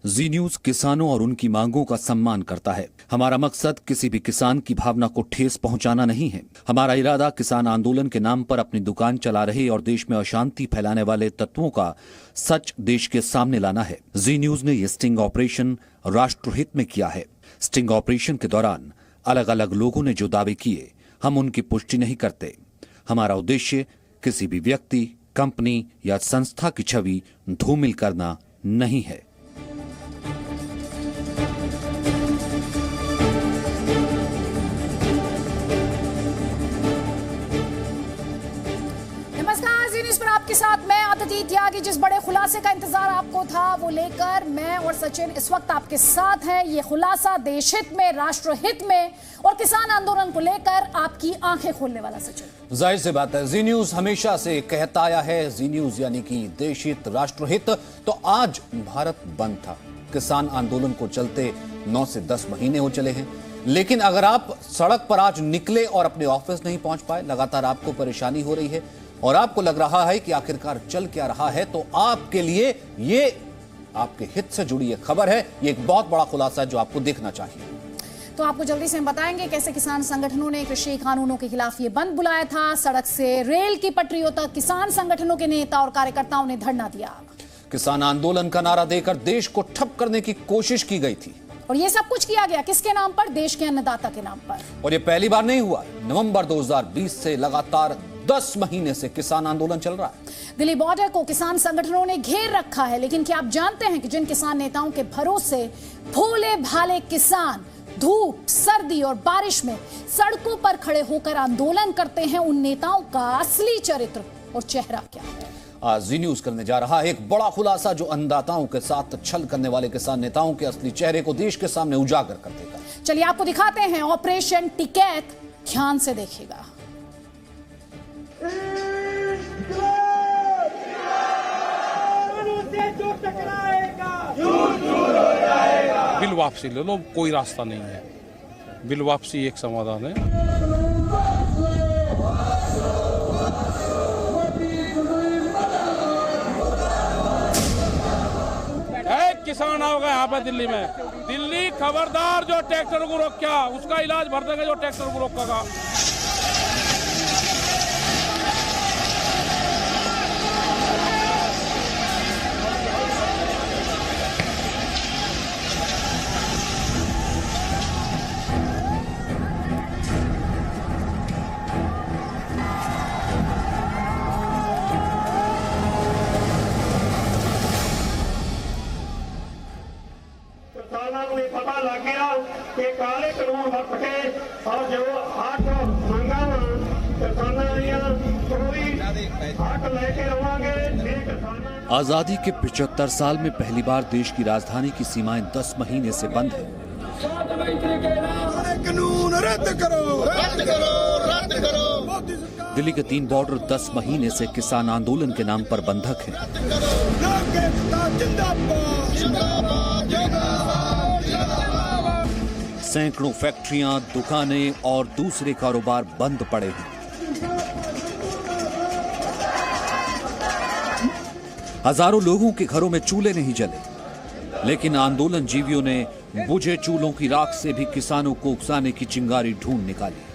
जी news किसानों और उनकी मांगों का सम्मान करता है। हमारा मकसद किसी भी किसान की भावना को ठेस पहुंचाना नहीं है। हमारा इरादा किसान आंदोलन के नाम पर अपनी दुकान चला रहे और देश में अशांति फैलाने वाले तत्वों का सच देश के सामने लाना है। जी न्यूज ने यह स्टिंग ऑपरेशन राष्ट्रहित में किया है। स्टिंग ऑपरेशन के दौरान अलग अलग लोगों ने जो दावे किए, हम उनकी पुष्टि नहीं करते। हमारा उद्देश्य किसी भी व्यक्ति, कंपनी या संस्था की छवि धूमिल करना नहीं है। आपके साथ मैं अदिति त्यागी। जिस बड़े खुलासे का इंतजार आपको था वो लेकर मैं और सचिन इस वक्त आपके साथ हैं। ये खुलासा देश हित में, राष्ट्र हित में और किसान आंदोलन को लेकर आपकी आंखें खोलने वाला। सचिन, जाहिर सी बात है, जी न्यूज हमेशा से कहता आया है, जी न्यूज यानी कि देश हित, राष्ट्र हित। तो आज भारत बंद था, किसान आंदोलन को चलते 9 से 10 महीने हो चले हैं। लेकिन अगर आप सड़क पर आज निकले और अपने ऑफिस नहीं पहुंच पाए, लगातार आपको परेशानी हो रही है और आपको लग रहा है कि आखिरकार चल क्या रहा है, तो आपके लिए ये आपके हित से जुड़ी एक खबर है। ये एक बहुत बड़ा खुलासा है जो आपको देखना चाहिए। तो आपको जल्दी से हम बताएंगे कैसे किसान संगठनों ने कृषि कानूनों के खिलाफ ये बंद बुलाया था। सड़क से रेल की पटरियों तक किसान संगठनों के नेता और कार्यकर्ताओं ने धरना दिया। किसान आंदोलन का नारा देकर देश को ठप करने की कोशिश की गई थी और ये सब कुछ किया गया किसके नाम पर? देश के अन्नदाता के नाम पर। और ये पहली बार नहीं हुआ। नवंबर 2020 से लगातार 10 महीने से किसान आंदोलन चल रहा है। दिल्ली बॉर्डर को किसान संगठनों ने घेर रखा है। लेकिन क्या आप जानते हैं कि जिन किसान नेताओं के भरोसे भोले भाले किसान धूप, सर्दी और बारिश में सड़कों पर खड़े होकर आंदोलन करते हैं, उन नेताओं का असली चरित्र और चेहरा क्या है? आज जी न्यूज करने जा रहा है एक बड़ा खुलासा जो अन्नदाताओं के साथ छल करने वाले किसान नेताओं के असली चेहरे को देश के सामने उजागर कर देगा। चलिए आपको दिखाते हैं ऑपरेशन टिकैत। ध्यान से देखिएगा। बिल वापसी ले लो, कोई रास्ता नहीं है। बिल वापसी एक समाधान है। किसान आओगे यहाँ पे दिल्ली में, दिल्ली खबरदार, जो ट्रैक्टर को रोका उसका इलाज भर देगा, जो ट्रैक्टर को रोकेगा। पता लग गया कि काले कानून वरत के और जो हक मंगा हक लेके रवांगे। आजादी के 75 साल में पहली बार देश की राजधानी की सीमाएं 10 महीने से बंद है। कानून रद्द करो, रद्द करो, रद्द करो। दिल्ली के 3 बॉर्डर 10 महीने से किसान आंदोलन के नाम पर बंधक हैं। सैकड़ों फैक्ट्रियां, दुकानें और दूसरे कारोबार बंद पड़े हैं। हजारों लोगों के घरों में चूल्हे नहीं जले, लेकिन आंदोलन जीवियों ने बुझे चूल्हों की राख से भी किसानों को उकसाने की चिंगारी ढूंढ निकाली।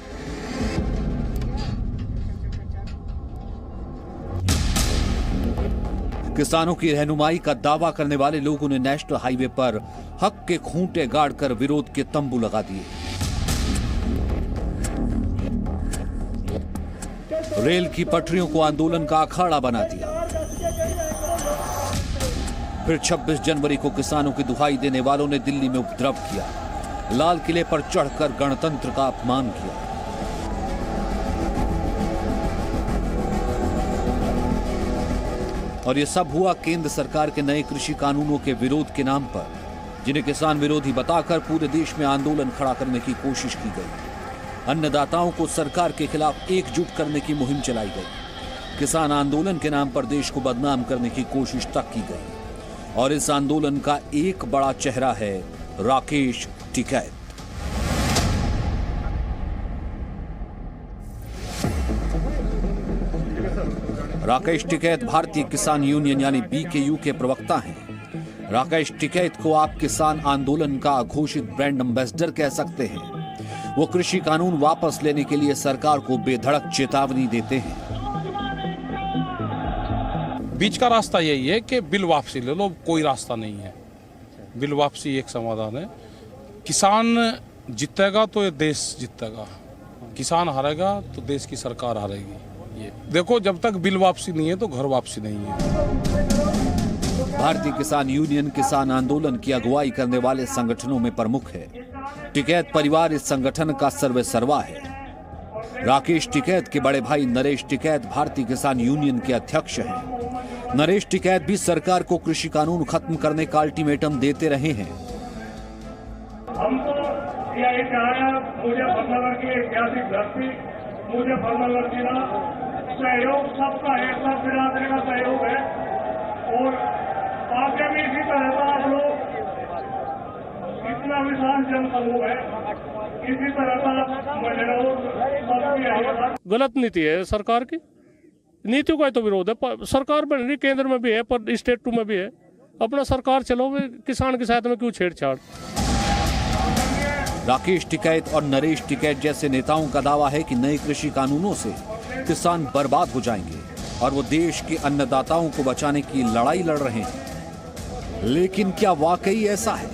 किसानों की रहनुमाई का दावा करने वाले लोगों ने नेशनल हाईवे पर हक के खूंटे गाड़कर विरोध के तंबू लगा दिए। रेल की पटरियों को आंदोलन का अखाड़ा बना दिया। फिर 26 जनवरी को किसानों की दुहाई देने वालों ने दिल्ली में उपद्रव किया, लाल किले पर चढ़कर गणतंत्र का अपमान किया। और यह सब हुआ केंद्र सरकार के नए कृषि कानूनों के विरोध के नाम पर, जिन्हें किसान विरोधी बताकर पूरे देश में आंदोलन खड़ा करने की कोशिश की गई। अन्नदाताओं को सरकार के खिलाफ एकजुट करने की मुहिम चलाई गई। किसान आंदोलन के नाम पर देश को बदनाम करने की कोशिश तक की गई। और इस आंदोलन का एक बड़ा चेहरा है राकेश टिकैत। राकेश टिकैत भारतीय किसान यूनियन यानी BKU के प्रवक्ता हैं। राकेश टिकैत को आप किसान आंदोलन का घोषित ब्रांड एम्बेसडर कह सकते हैं। वो कृषि कानून वापस लेने के लिए सरकार को बेधड़क चेतावनी देते हैं। बीच का रास्ता यही है कि बिल वापसी ले लो, कोई रास्ता नहीं है। बिल वापसी एक समाधान है। किसान जीतेगा तो ये देश जीतेगा, किसान हारेगा तो देश की सरकार हारेगी। ये देखो, जब तक बिल वापसी नहीं है तो घर वापसी नहीं है। भारतीय किसान यूनियन किसान आंदोलन की अगुवाई करने वाले संगठनों में प्रमुख है। टिकैत परिवार इस संगठन का सर्वेसर्वा है। राकेश टिकैत के बड़े भाई नरेश टिकैत भारतीय किसान यूनियन के अध्यक्ष हैं। नरेश टिकैत भी सरकार को कृषि कानून खत्म करने का अल्टीमेटम देते रहे हैं। हमको यह कहा, मुझे की ऐतिहासिक धरती, मुझे जिला सहयोग सबका है, सब बिरादरी का सहयोग है और आगे भी इसी तरह का आप लोग, इतना विशाल जनसमूह है, इसी तरह का महिलाओं सबकी गलत नीति है सरकार की। नीतियों का तो विरोध है। सरकार बन रही केंद्र में भी है पर स्टेट 2 में भी है। अपना सरकार चलो, किसान के साथ में क्यों छेड़छाड़। राकेश टिकैत और नरेश टिकैत जैसे नेताओं का दावा है कि नए कृषि कानूनों से किसान बर्बाद हो जाएंगे और वो देश के अन्नदाताओं को बचाने की लड़ाई लड़ रहे हैं। लेकिन क्या वाकई ऐसा है?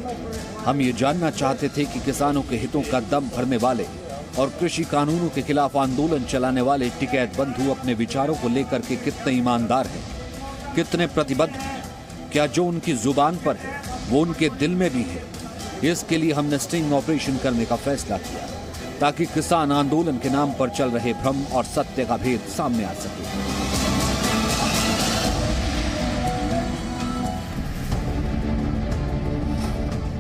हम ये जानना चाहते थे कि किसानों के हितों का दम भरने वाले और कृषि कानूनों के खिलाफ आंदोलन चलाने वाले टिकैत बंधु अपने विचारों को लेकर के कितने ईमानदार हैं, कितने प्रतिबद्ध हैं। क्या जो उनकी जुबान पर है वो उनके दिल में भी है? इसके लिए हमने स्टिंग ऑपरेशन करने का फैसला किया ताकि किसान आंदोलन के नाम पर चल रहे भ्रम और सत्य का भेद सामने आ सके।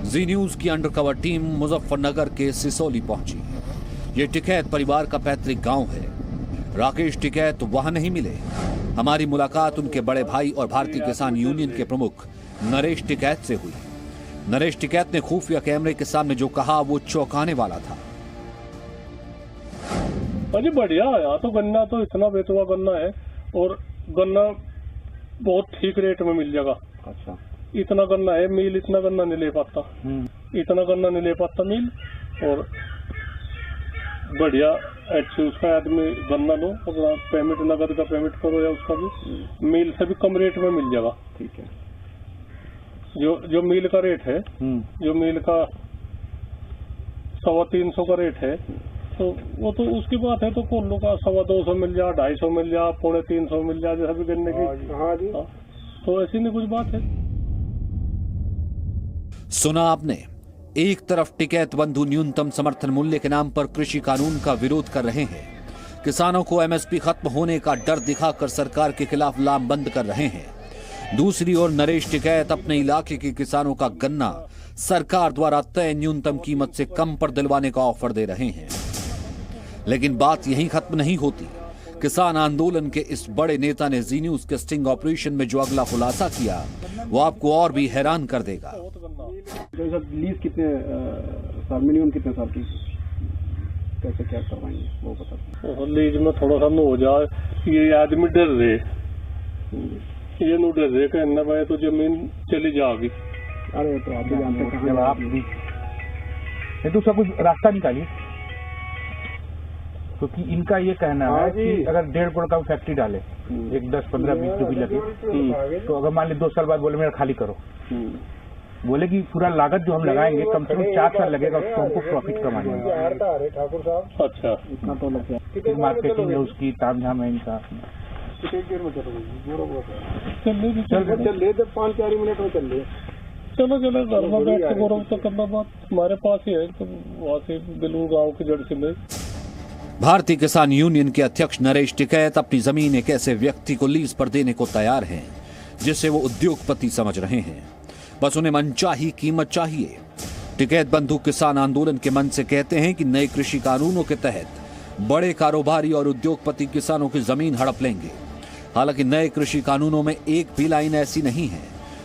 जी न्यूज की अंडरकवर टीम मुजफ्फरनगर के सिसोली पहुंची। ये टिकैत परिवार का पैतृक गांव है। राकेश टिकैत वहां नहीं मिले। हमारी मुलाकात उनके बड़े भाई और भारतीय किसान यूनियन के प्रमुख नरेश टिकैत से हुई। नरेश टिकैत ने खुफिया कैमरे के सामने जो कहा वो चौंकाने वाला था। अजी बढ़िया, यहाँ तो गन्ना तो इतना बेचवा गन्ना है और गन्ना बहुत ठीक रेट में मिल जाएगा। अच्छा, इतना गन्ना है, मिल इतना गन्ना नहीं ले पाता, इतना गन्ना नहीं ले पाता मिल। और बढ़िया अच्छी उसका आदमी गन्ना लो, अपना पेमेंट नगद का पेमेंट करो या उसका भी मिल से भी कम रेट में मिल जाएगा। ठीक है, जो मिल का रेट है, जो मिल का 325 का रेट है, तो वो तो उसकी बात है। तो कोल्लो का 225 मिल जा, 250 मिल जा, 350 मिल जा, जैसा भी गन्ने की। हाँ जी, तो ऐसी नहीं कुछ बात है। सुना आपने, एक तरफ टिकैत बंधु न्यूनतम समर्थन मूल्य के नाम पर कृषि कानून का विरोध कर रहे हैं, किसानों को एमएसपी खत्म होने का डर दिखाकर सरकार के खिलाफ लामबंद कर रहे हैं। दूसरी ओर नरेश टिकैत अपने इलाके के किसानों का गन्ना सरकार द्वारा तय न्यूनतम कीमत से कम पर दिलवाने का ऑफर दे रहे हैं। लेकिन बात यहीं खत्म नहीं होती। किसान आंदोलन के इस बड़े नेता ने जी न्यूज के स्टिंग ऑपरेशन में जो अगला खुलासा किया वो आपको और भी हैरान कर देगा। लीज कितने साल, मिनिमम कितने साल की, कैसे क्या करवाएंगे वो बता। लीज में थोड़ा सा हो जाए, ये आदमी डर रहे, ये नो डर रहे कहना भाई तो जमीन चली जाएगी। अरे तो आप भी जानते हैं, आप भी तो सब कुछ रास्ता निकालिए, क्योंकि इनका ये कहना है कि अगर 1.5 करोड़ का फैक्ट्री डाले, एक 10, 15, 20 जो भी लगे, तो अगर मान ली 2 साल बाद बोले मेरा खाली करो, बोले कि पूरा लागत जो हम लगाएंगे कम से कम 4 साल लगेगा उसको हमको प्रॉफिट कमाने में। ठाकुर साहब, अच्छा, इतना तो लग गया। मार्केटिंग है उसकी, तामझाम है इनका। चल 5-4 मिनट में चल रहे। चलो घर में बैठ के गौरव तो करना, बात हमारे पास ही है, तो वहाँ से बिलू गाँव की जड़ से ले। भारतीय किसान यूनियन के अध्यक्ष नरेश टिकैत अपनी जमीन एक ऐसे व्यक्ति को लीज पर देने को तैयार हैं जिसे वो उद्योगपति समझ रहे हैं। बस उन्हें मनचाही कीमत चाहिए। टिकैत बंधु किसान आंदोलन के मन से कहते हैं कि नए कृषि कानूनों के तहत बड़े कारोबारी और उद्योगपति किसानों की जमीन हड़प लेंगे। हालांकि नए कृषि कानूनों में एक भी लाइन ऐसी नहीं है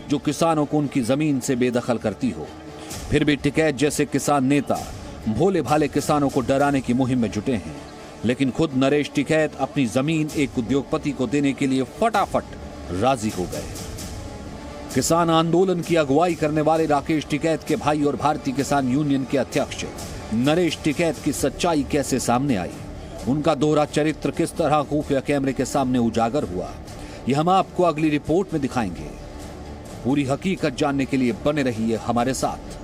जो किसानों को उनकी जमीन से बेदखल करती हो। फिर भी टिकैत जैसे किसान नेता भोले भाले किसानों को डराने की मुहिम में जुटे हैं, लेकिन खुद नरेश टिकैत अपनी जमीन एक उद्योगपति को देने के लिए फटाफट राजी हो गए। किसान आंदोलन की अगुवाई करने वाले राकेश टिकैत के भाई और भारतीय किसान यूनियन के अध्यक्ष नरेश टिकैत की सच्चाई कैसे सामने आई, उनका दोहरा चरित्र किस तरह खुफिया कैमरे के सामने उजागर हुआ, यह हम आपको अगली रिपोर्ट में दिखाएंगे। पूरी हकीकत जानने के लिए बने रहिए हमारे साथ।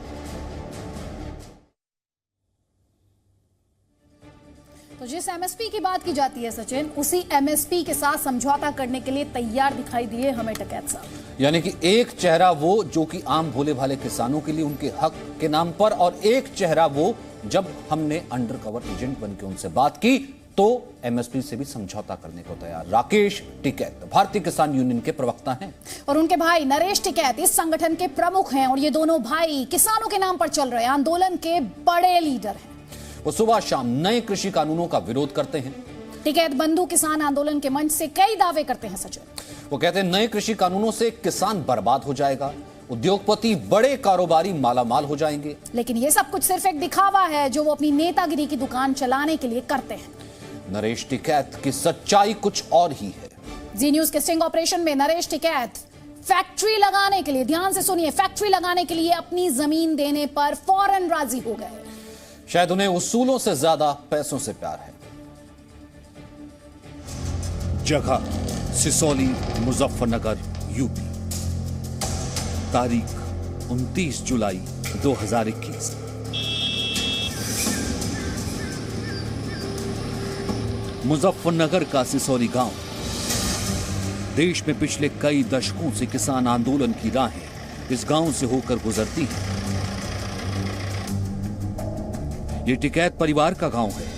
तो जिस एमएसपी की बात की जाती है सचिन, उसी एमएसपी के साथ समझौता करने के लिए तैयार दिखाई दिए हमें टिकैत साहब। यानी कि एक चेहरा वो जो कि आम भोले भाले किसानों के लिए उनके हक के नाम पर, और एक चेहरा वो जब हमने अंडरकवर एजेंट बनकर उनसे बात की तो एमएसपी से भी समझौता करने को तैयार। राकेश टिकैत भारतीय किसान यूनियन के प्रवक्ता हैं और उनके भाई नरेश टिकैत इस संगठन के प्रमुख हैं, और ये दोनों भाई किसानों के नाम पर चल रहे आंदोलन के बड़े लीडर हैं। वो सुबह शाम नए कृषि कानूनों का विरोध करते हैं। टिकैत बंधु किसान आंदोलन के मंच से कई दावे करते हैं सचिन। वो कहते हैं नए कृषि कानूनों से किसान बर्बाद हो जाएगा, उद्योगपति बड़े कारोबारी मालामाल हो जाएंगे। लेकिन ये सब कुछ सिर्फ एक दिखावा है जो वो अपनी नेतागिरी की दुकान चलाने के लिए करते हैं। नरेश टिकैत की सच्चाई कुछ और ही है। जी न्यूज के स्टिंग ऑपरेशन में नरेश टिकैत फैक्ट्री लगाने के लिए, ध्यान से सुनिए, फैक्ट्री लगाने के लिए अपनी जमीन देने पर फौरन राजी हो गए। शायद उन्हें उसूलों से ज्यादा पैसों से प्यार है। जगह सिसोली, मुजफ्फरनगर, यूपी। तारीख 29 जुलाई 2021। मुजफ्फरनगर का सिसोली गांव। देश में पिछले कई दशकों से किसान आंदोलन की राहें इस गांव से होकर गुजरती हैं। ये टिकैत परिवार का गांव है।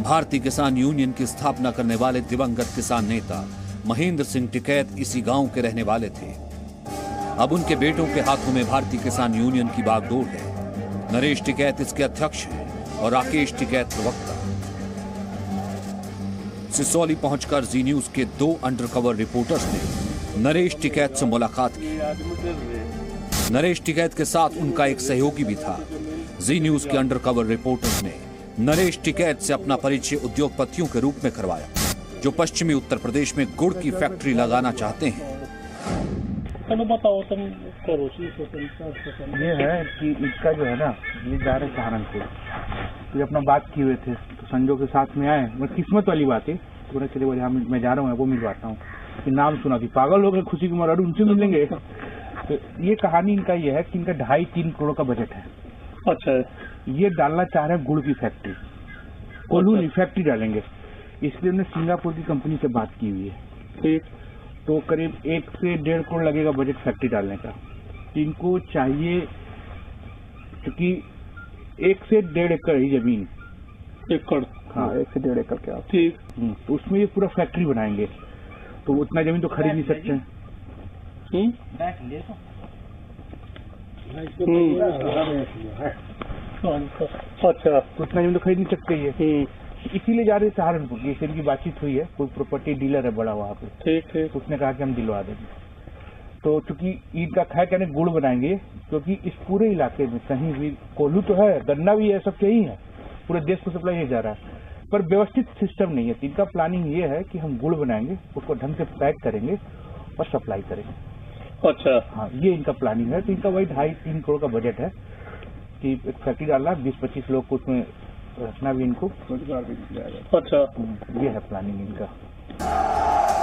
भारतीय किसान यूनियन की स्थापना करने वाले दिवंगत किसान नेता महेंद्र सिंह टिकैत इसी गांव के रहने वाले थे। अब उनके बेटों के हाथों में भारतीय किसान यूनियन की बागडोर है। नरेश टिकैत इसके अध्यक्ष हैं और राकेश टिकैत प्रवक्ता। सिसोली पहुंचकर जी न्यूज के 2 अंडरकवर रिपोर्टर्स ने नरेश टिकैत से मुलाकात की। नरेश टिकैत के साथ उनका एक सहयोगी भी था। जी न्यूज के अंडरकवर रिपोर्टर्स ने नरेश टिकैत से अपना परिचय उद्योगपतियों के रूप में करवाया जो पश्चिमी उत्तर प्रदेश में गुड़ की फैक्ट्री लगाना चाहते हैं। बताओ तुम करो। ये है कि इसका जो है ना, ये जा रहे सहारनपुर, तो अपना बात किए हुए थे तो संजो के साथ में आए। मतलब किस्मत वाली बात है, तो चले बोले हाँ मैं जा रहा हूँ, वो मिलवाता हूँ। कि नाम सुना कि पागल हो गए, खुशी की मराडू उनसे मिलेंगे। तो ये कहानी इनका ये है कि इनका 2.5-3 करोड़ का बजट है। अच्छा, ये डालना चाह रहे हैं गुड़ की फैक्ट्री, कोल्हू फैक्ट्री डालेंगे। इसलिए उन्होंने सिंगापुर की कंपनी से बात की हुई है। ठीक, तो करीब 1 से 1.5 करोड़ लगेगा बजट फैक्ट्री डालने का। इनको चाहिए क्योंकि 1 से 1.5 एकड़ ही जमीन। एकड़? हाँ, 1 से 1.5 एकड़ के आप। ठीक। तो उसमें ये पूरा फैक्ट्री बनाएंगे, तो उतना जमीन तो खरीद नहीं सकते हैं। अच्छा, तो उतना जमीन तो खरीद नहीं सकते ये। इसीलिए जा रहे सहारनपुर। जैसे इनकी बातचीत हुई है, कोई प्रॉपर्टी डीलर है बड़ा वहाँ पे। ठीक ठीक। उसने कहा कि हम दिलवा देंगे। तो चूंकि ईद का खाया कहने गुड़ बनाएंगे, क्योंकि इस पूरे इलाके में कहीं भी कोल्हू तो है, गन्ना भी है, सब यही है, पूरे देश को सप्लाई जा रहा है, पर व्यवस्थित सिस्टम नहीं है। तो इनका प्लानिंग ये है कि हम गुड़ बनाएंगे, उसको ढंग से पैक करेंगे और सप्लाई करेंगे। अच्छा, हाँ, ये इनका प्लानिंग है। तो इनका वही 2.5-3 करोड़ का बजट है कि एक फैक्ट्री डालना, 20-25 लोग को उसमें रखना भी इनको। अच्छा, ये है प्लानिंग इनका।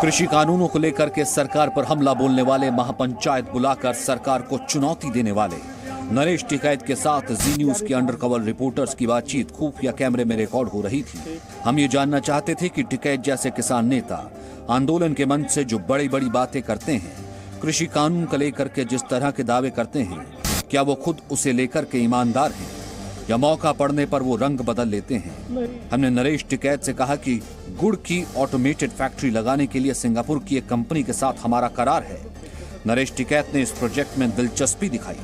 कृषि कानूनों को लेकर के सरकार पर हमला बोलने वाले, महापंचायत बुलाकर सरकार को चुनौती देने वाले नरेश टिकैत के साथ जी न्यूज के अंडरकवर रिपोर्टर्स की बातचीत खुफिया कैमरे में रिकॉर्ड हो रही थी। हम ये जानना चाहते थे कि टिकैत जैसे किसान नेता आंदोलन के मंच से जो बड़ी बड़ी बातें करते हैं, कृषि कानून को लेकर के जिस तरह के दावे करते हैं, क्या वो खुद उसे लेकर के ईमानदार हैं या मौका पड़ने पर वो रंग बदल लेते हैं। हमने नरेश टिकैत से कहा कि गुड़ की ऑटोमेटेड फैक्ट्री लगाने के लिए सिंगापुर की एक कंपनी के साथ हमारा करार है। नरेश टिकैत ने इस प्रोजेक्ट में दिलचस्पी दिखाई।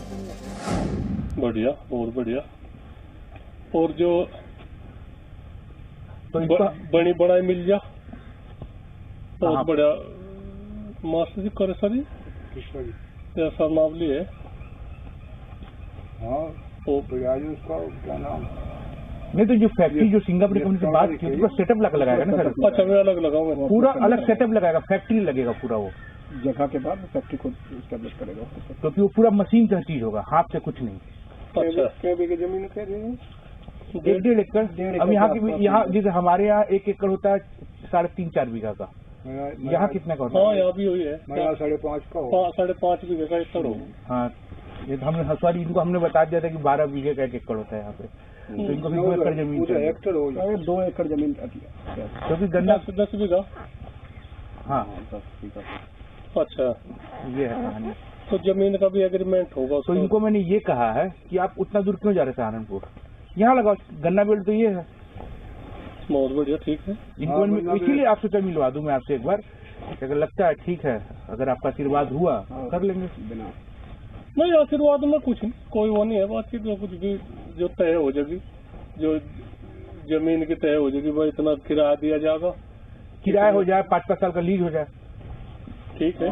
बढ़िया, और बढ़िया। और जो तो बड़ी बड़ा मिल जा, बहुत बढ़िया। मास्टर जी करे सर जैसा नावली है। हाँ, तो उसका क्या नाम? नहीं तो जो फैक्ट्री जो सिंगापुर कंपनी से बात की उसका सेटअप लगाएगा ना सर। अच्छा मैं अलग लगाऊंगा, पूरा अलग सेटअप लगाएगा, फैक्ट्री लगेगा पूरा वो जगह के बाद फैक्ट्री को एस्टेब्लिश करेगा, क्योंकि वो पूरा मशीन का चीज होगा, हाथ से कुछ नहीं। अच्छा क्या बीघे जमीन कह रही है? 1.5 एकड़। अब यहाँ की यहाँ जैसे हमारे यहाँ 1 एकड़ होता है 3.5-4 बीघा का, यहाँ कितने का होता है? हाँ यहाँ भी हुई है 5.5 का, 5.5 बीघे का एकड़ हो। हाँ ये तो हमने सॉरी इनको हमने बता दिया था कि 12 बीघे का 1 एकड़ होता है यहाँ पे, तो इनको 2 एकड़ जमीन चाहिए। हेक्टर हो जाए 2 एकड़ जमीन क्योंकि गन्ना 10 बीघा। हाँ 10 बीघा। अच्छा ये है कहानी। तो जमीन का भी एग्रीमेंट होगा। तो इनको मैंने ये कहा है कि आप उतना दूर क्यों जा रहे सहारनपुर, यहाँ लगाओ गन्ना बेल्ट, तो ये है बहुत बढ़िया, ठीक है। इनको इसीलिए आपसे कल मिलवा दूं मैं आपसे एक बार, अगर लगता है ठीक है, अगर आपका आशीर्वाद हुआ कर लेंगे। बिना नहीं आशीर्वाद में कुछ नहीं, कोई वो नहीं है बातचीत, जो कुछ भी जो तय हो जाएगी, जो जमीन की तय हो जाएगी भाई इतना किराया दिया जाएगा, किराया हो जाए, 5-5 साल का लीज हो जाए, ठीक है।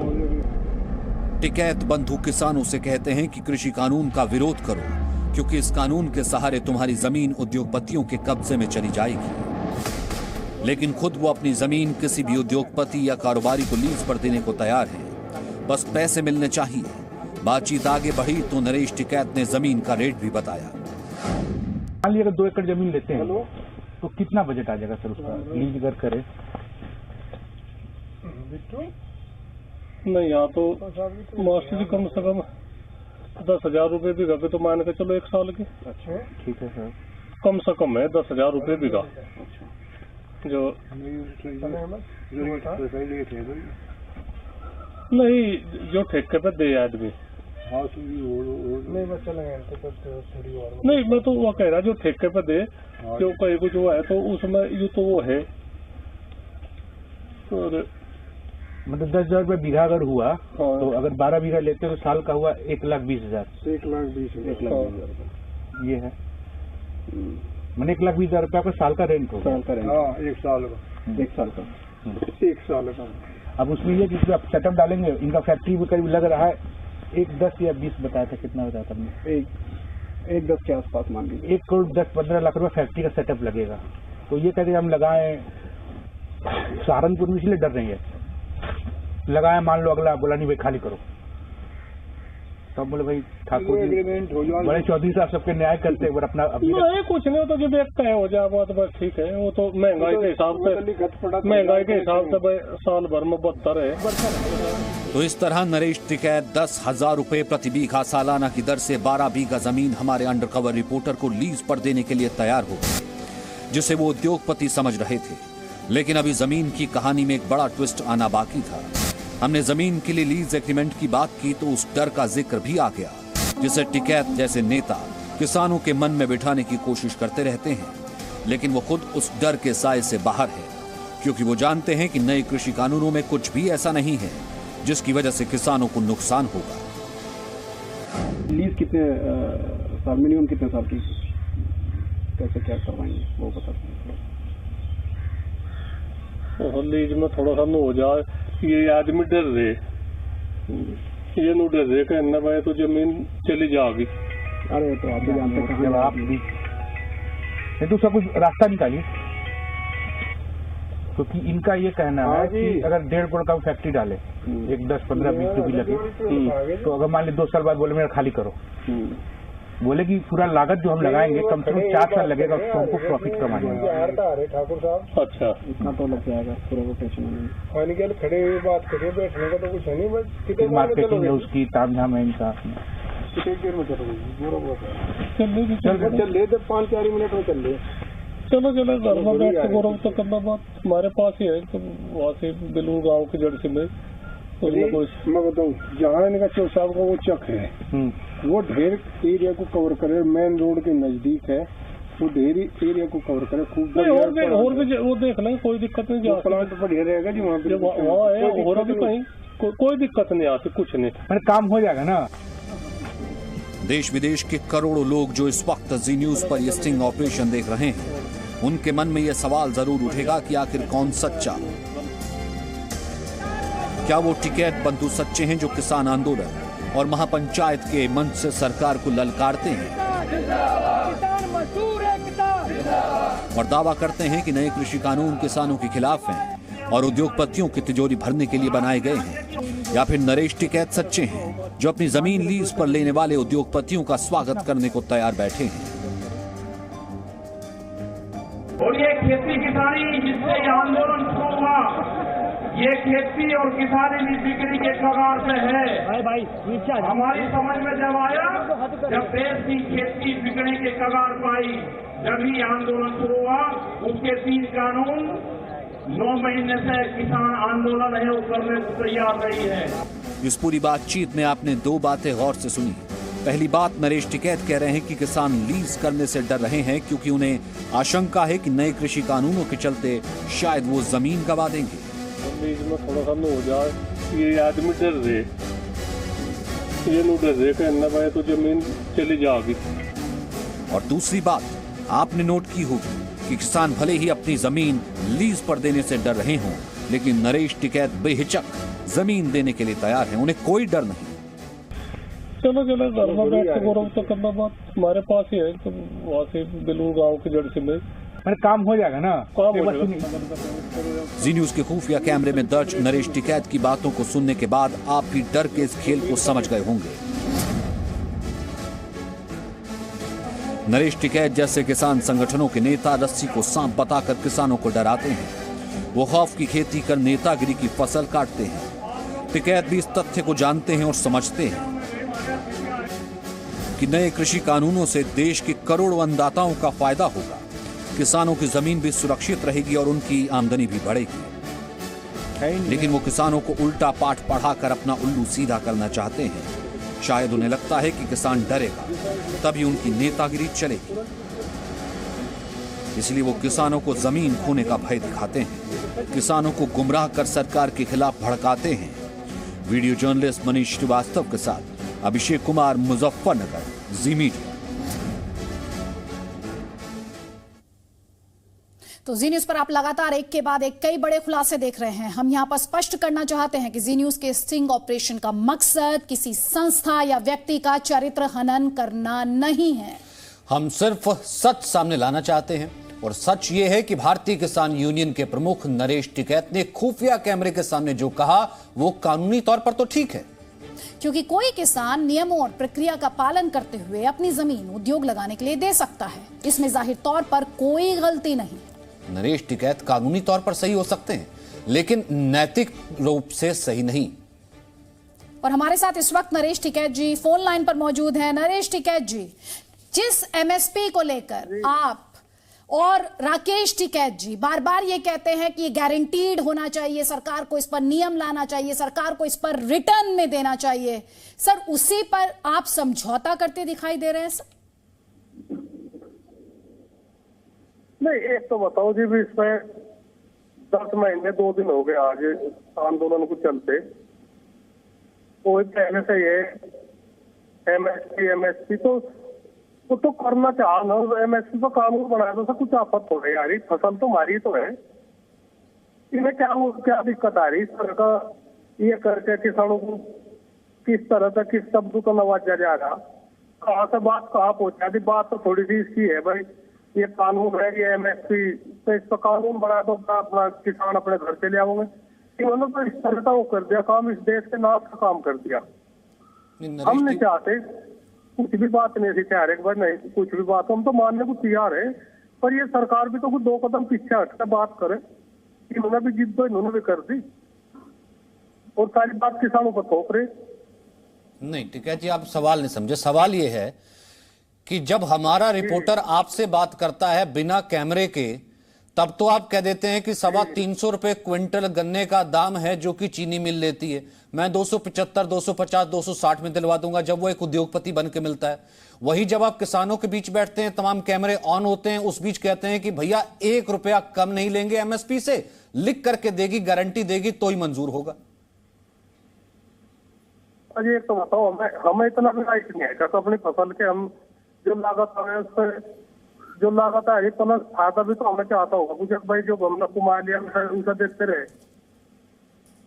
टिकैत बंधु किसानों से कहते हैं कि कृषि कानून का विरोध करो, क्योंकि इस कानून के सहारे तुम्हारी जमीन उद्योगपतियों के कब्जे में चली जाएगी। लेकिन खुद वो अपनी जमीन किसी भी उद्योगपति या कारोबारी को लीज पर देने को तैयार है, बस पैसे मिलने चाहिए। बातचीत आगे बढ़ी तो नरेश टिकैत ने जमीन का रेट भी बताया। मान लीजिए अगर 2 एकड़ जमीन लेते हैं तो कितना बजट आ जाएगा सर उसका, लीज अगर करे? नहीं यहाँ तो मास्टर जी कम से कम 10,000 रुपये बीघा के तो मान के चलो 1 साल के। अच्छा ठीक है सर, कम से कम है 10,000 रुपये बीघा जो नहीं जो ठेके पे दे आदमी। नहीं मैं तो वो कह रहा जो ठेके पे दे, जो कहीं कुछ वो है तो उसमें ये तो वो है, और मतलब 10,000 रुपये बीघा अगर हुआ तो अगर 12 बीघा लेते हो तो साल का हुआ 1,20,000। 1,20,000 ये है, मैंने 1,20,000 रुपये आपका साल का रेंट होगा। साल का रेंट, हाँ 1 साल का, 1 साल का, 1 साल का। अब उसमें ये जिसमें आप सेटअप डालेंगे, इनका फैक्ट्री भी करीब लग रहा है 1,10 या 20 बताया था, कितना बताया था हमने? 1,10 के आसपास मान लीजिए। 1,10-15 लाख रुपए फैक्ट्री का सेटअप लगेगा। तो ये कहते हम लगाए सहारनपुर में, इसलिए डर रही है, लगाए मान लो अगला बोला नहीं भाई खाली करो, तब बोले भाई ठाकुर जी बड़े चौधरी साहब सबके न्याय करते एक बार अपना नहीं कुछ नहीं, तो जब एक तय हो जाए बात बस ठीक है। वो तो महंगाई के हिसाब से साल भर में 72 है। तो इस तरह नरेश टिकैत 10,000 रुपए प्रति बीघा सालाना की दर से 12 बीघा जमीन हमारे अंडरकवर रिपोर्टर को लीज पर देने के लिए तैयार हो गए, जिसे वो उद्योगपति समझ रहे थे। लेकिन अभी जमीन की कहानी में एक बड़ा ट्विस्ट आना बाकी था। हमने जमीन के लिए लीज एग्रीमेंट की बात की तो उस डर का जिक्र भी आ गया, जिसे टिकैत जैसे नेता किसानों के मन में बिठाने की कोशिश करते रहते हैं। लेकिन वो खुद उस डर के साए से बाहर है, क्योंकि वो जानते हैं कि नए कृषि कानूनों में कुछ भी ऐसा नहीं है जिसकी वजह से किसानों को नुकसान होगा। लीज कितने साल, मिनिमम कितने साल की, कैसे क्या करवाएंगे वो बता दें। लीज में थोड़ा सा हो जाए, ये आदमी डर रहे, ये नो डर रहे कहना भाई तो जमीन चली जाएगी। अरे तो आप भी जानते हैं, जब आप भी तो सब कुछ रास्ता निकालिए, क्योंकि इनका ये कहना है कि अगर 1.5 करोड़ का फैक्ट्री डाले, एक 10-15-20 जो भी लगे, तो अगर मान ली 2 साल बाद बोले मेरा खाली करो, बोले कि पूरा लागत जो हम लगाएंगे कम से कम 4 साल लगेगा उसको हमको प्रॉफिट कमाने में। ठाकुर साहब अच्छा इतना तो लग जाएगा पूरा रोटेशन में। खड़े हुए बात करिए, बैठने का तो कुछ है नहीं, बस मार्केटिंग है उसकी, तामझाम है इनका। चल ले 5-4 मिनट में चल ले। चलो घर में बैठ के गौरव तो करना बात हमारे पास ही है, तो वहाँ से बिलू गाँव की जड़ से में मैं बताऊँ जहाँ इनका चौसाब का वो चक है, वो ढेर एरिया को कवर करे, मेन रोड के नजदीक है, वो ढेर एरिया को कवर करे खूब। और भी वो देख लें, कोई दिक्कत नहीं, जो प्लांट बढ़िया रहेगा जी वहाँ पे, वहाँ है और भी कहीं कोई दिक्कत नहीं आती, कुछ नहीं, काम हो जाएगा ना। देश विदेश के करोड़ों लोग जो इस वक्त जी न्यूज पर ये स्टिंग ऑपरेशन देख रहे हैं, उनके मन में यह सवाल जरूर उठेगा कि आखिर कौन सच्चा? क्या वो टिकैत बंधु सच्चे हैं जो किसान आंदोलन और महापंचायत के मंच से सरकार को ललकारते हैं? और दावा करते हैं कि नए कृषि कानून किसानों के खिलाफ हैं और उद्योगपतियों की तिजोरी भरने के लिए बनाए गए हैं, या फिर नरेश टिकैत सच्चे हैं जो अपनी जमीन लीज पर लेने वाले उद्योगपतियों का स्वागत करने को तैयार बैठे हैं। और ये खेती किसानी जिससे ये आंदोलन शुरू हुआ, ये खेती और किसानी बिक्री के कगार पे है। हमारी समझ में जब आया, जब देश की खेती बिकने के कगार पाई, जब ही आंदोलन शुरू हुआ। उसके 3 कानून 9 महीने से किसान आंदोलन है वो करने को तैयार नहीं है। इस पूरी बातचीत में आपने 2 बातें गौर से सुनी। पहली बात, नरेश टिकैत कह रहे हैं कि किसान लीज करने से डर रहे हैं क्योंकि उन्हें आशंका है कि नए कृषि कानूनों के चलते शायद वो जमीन गंवा देंगे। लीज में थोड़ा सा हो जाए, ये आदमी डर रहे, ये लोग डर रहे कहना भाई तो जमीन चली जाएगी। और दूसरी बात आपने नोट की होगी कि किसान भले ही अपनी जमीन लीज पर देने से डर रहे हों, लेकिन नरेश टिकैत बेहिचक जमीन देने के लिए तैयार हैं, उन्हें कोई डर नहीं। चलो घर में बैठ के गौरव तो करना, बात हमारे पास ही है, तो वहाँ से बिलू गाँव की जड़ से में काम हो जाएगा ना, काम हो जाएगा। जी न्यूज के खुफिया कैमरे में दर्ज नरेश टिकैत की बातों को सुनने के बाद आप भी डर के इस खेल को समझ गए होंगे। नरेश टिकैत जैसे किसान संगठनों के नेता रस्सी को सांप बताकर किसानों को डराते हैं। वो खौफ की खेती कर नेतागिरी की फसल काटते हैं। टिकैत भी इस तथ्य को जानते हैं और समझते हैं कि नए कृषि कानूनों से देश के करोड़ों अन्नदाताओं का फायदा होगा, किसानों की जमीन भी सुरक्षित रहेगी और उनकी आमदनी भी बढ़ेगी। लेकिन वो किसानों को उल्टा पाठ पढ़ाकर अपना उल्लू सीधा करना चाहते हैं। शायद उन्हें लगता है कि किसान डरेगा तभी उनकी नेतागिरी चलेगी, इसलिए वो किसानों को जमीन खोने का भय दिखाते हैं, किसानों को गुमराह कर सरकार के खिलाफ भड़काते हैं। वीडियो जर्नलिस्ट मनीष श्रीवास्तव के साथ अभिषेक कुमार, मुजफ्फरनगर, जी मीडिया। तो जी न्यूज पर आप लगातार एक के बाद एक कई बड़े खुलासे देख रहे हैं। हम यहां पर स्पष्ट करना चाहते हैं कि जी न्यूज के स्टिंग ऑपरेशन का मकसद किसी संस्था या व्यक्ति का चरित्र हनन करना नहीं है। हम सिर्फ सच सामने लाना चाहते हैं, और सच ये है कि भारतीय किसान यूनियन के प्रमुख नरेश टिकैत ने खुफिया कैमरे के सामने जो कहा वो कानूनी तौर पर तो ठीक है, क्योंकि कोई किसान नियमों और प्रक्रिया का पालन करते हुए अपनी जमीन उद्योग लगाने के लिए दे सकता है। इसमें जाहिर तौर पर कोई गलती नहीं। नरेश टिकैत कानूनी तौर पर सही हो सकते हैं, लेकिन नैतिक रूप से सही नहीं। और हमारे साथ इस वक्त नरेश टिकैत जी फोन लाइन पर मौजूद हैं। नरेश टिकैत जी, जिस एमएसपी को लेकर आप और राकेश टिकैत जी बार बार ये कहते हैं कि ये गारंटीड होना चाहिए, सरकार को इस पर नियम लाना चाहिए, सरकार को इस पर रिटर्न में देना चाहिए, सर उसी पर आप समझौता करते दिखाई दे रहे हैं सर? नहीं, एक तो बताओ जी, भी इसमें 10 महीने 2 दिन हो गए आज आंदोलन को चलते। वो पहले से ये एमएसपी तो करना चाह ना, एमएसपी पर कानून बनाया तो कुछ आफत हो रही यार, फसल तो हमारी तो है, इन्हें क्या दिक्कत आ रही? सरकार ये करके किसानों को किस तरह से किस शब्द को नवाजा जा रहा, कहाँ से बात कहाँ पहुंचा दी? बात तो थोड़ी सी इसकी है भाई, ये कानून है, ये एमएसपी तो इस पर कानून बनाया तो अपना किसान अपने घर से ले आओगे। इन्होंने तो इस तरह का वो कर दिया काम, इस देश के नाश का काम कर दिया। हम नहीं चाहते, कुछ भी बात नहीं थी तैयार एक बार नहीं, कुछ भी बात हम तो मानने को तैयार है, पर ये सरकार भी तो कुछ 2 कदम पीछे हटकर बात करे। इन्होंने भी जिद तो इन्होंने भी कर दी और सारी बात किसानों पर थोप रहे। नहीं टिकैत जी, आप सवाल नहीं समझे। सवाल ये है कि जब हमारा रिपोर्टर आपसे बात करता है बिना कैमरे के, तब तो आप कह देते हैं कि 325 रुपए क्विंटल गन्ने का दाम है जो कि चीनी मिल लेती है, मैं 275, 250, 260 में दिलवा दूंगा जब वो एक उद्योगपति बन के मिलता है। वही जब आप किसानों के बीच बैठते हैं, तमाम कैमरे ऑन होते हैं, उस बीच कहते हैं कि भैया 1 रुपया कम नहीं लेंगे एमएसपी से, लिख करके देगी, गारंटी देगी तो ही मंजूर होगा। अरे तो बताओ, हमें इतना भी राइट नहीं है क्या? तो अपनी फसल के हम जो लागत है उस पर जो लागत है इतना फायदा भी तो हमें चाहता होगा कुछ भाई, जो हमने कमा लिया उनका देखते रहे।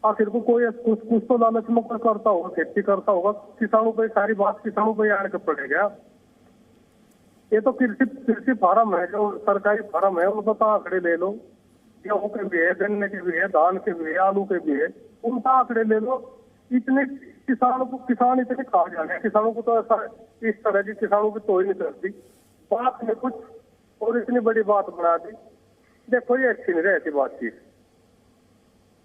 आखिर को कोई कुछ तो लालच में करता होगा, खेती करता होगा, किसानों पर सारी बात किसानों पर आने के पड़ेगा। ये तो कृषि फार्म है, जो सरकारी फार्म है उनको तो आंकड़े ले लो, गेहूं के भी है, गन्ने के भी है, धान के भी है, आलू के भी है, उनका आंकड़े ले लो। इतने किसान इतने खा जाने, किसानों को तो ऐसा इस तरह की किसानों की तो ही नहीं करती बात में कुछ, और इतनी बड़ी बात बना दी। देखो ये अच्छी नहीं रहती बातचीत।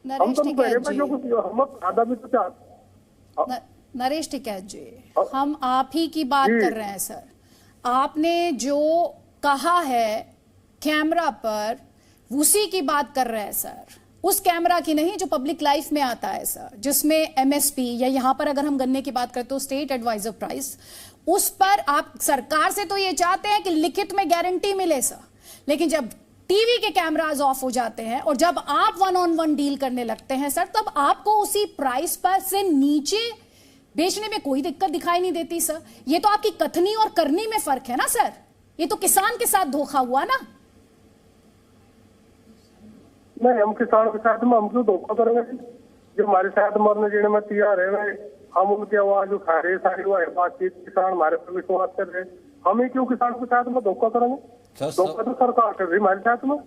हम तो पहले में जो कुछ हम आधा भी तो चाहते। नरेश टिकैत जी, हम आप ही की बात कर रहे हैं सर। आपने जो कहा है कैमरा पर, उसी की बात कर रहे हैं सर, उस कैमरा की नहीं जो पब्लिक लाइफ में आता है सर, जिसमें एमएसपी या यहाँ पर अगर हम गन्ने की बात करते हो स्टेट एडवाइजर प्राइस, उस पर आप सरकार से तो ये चाहते हैं कि लिखित में गारंटी मिले सर, लेकिन जब टीवी के कैमराज ऑफ हो जाते हैं और जब आप 1-on-1 डील करने लगते हैं सर, तब आपको उसी प्राइस पर से नीचे बेचने में कोई दिक्कत दिखाई नहीं देती सर। ये तो आपकी कथनी और करनी में फर्क है ना सर, ये तो किसान के साथ धोखा हुआ ना। नहीं, हम किसान के साथ में हम क्यों धोखा करेंगे? जो हमारे साथ मरने जीने में तैयार है, हम उनकी आवाज उठा रहे, सारी हुआ है बातचीत, किसान हमारे पर विश्वास कर रहे, हम ही क्यों किसान के साथ में धोखा करेंगे? धोखा तो सरकार कर रही हमारे साथ में।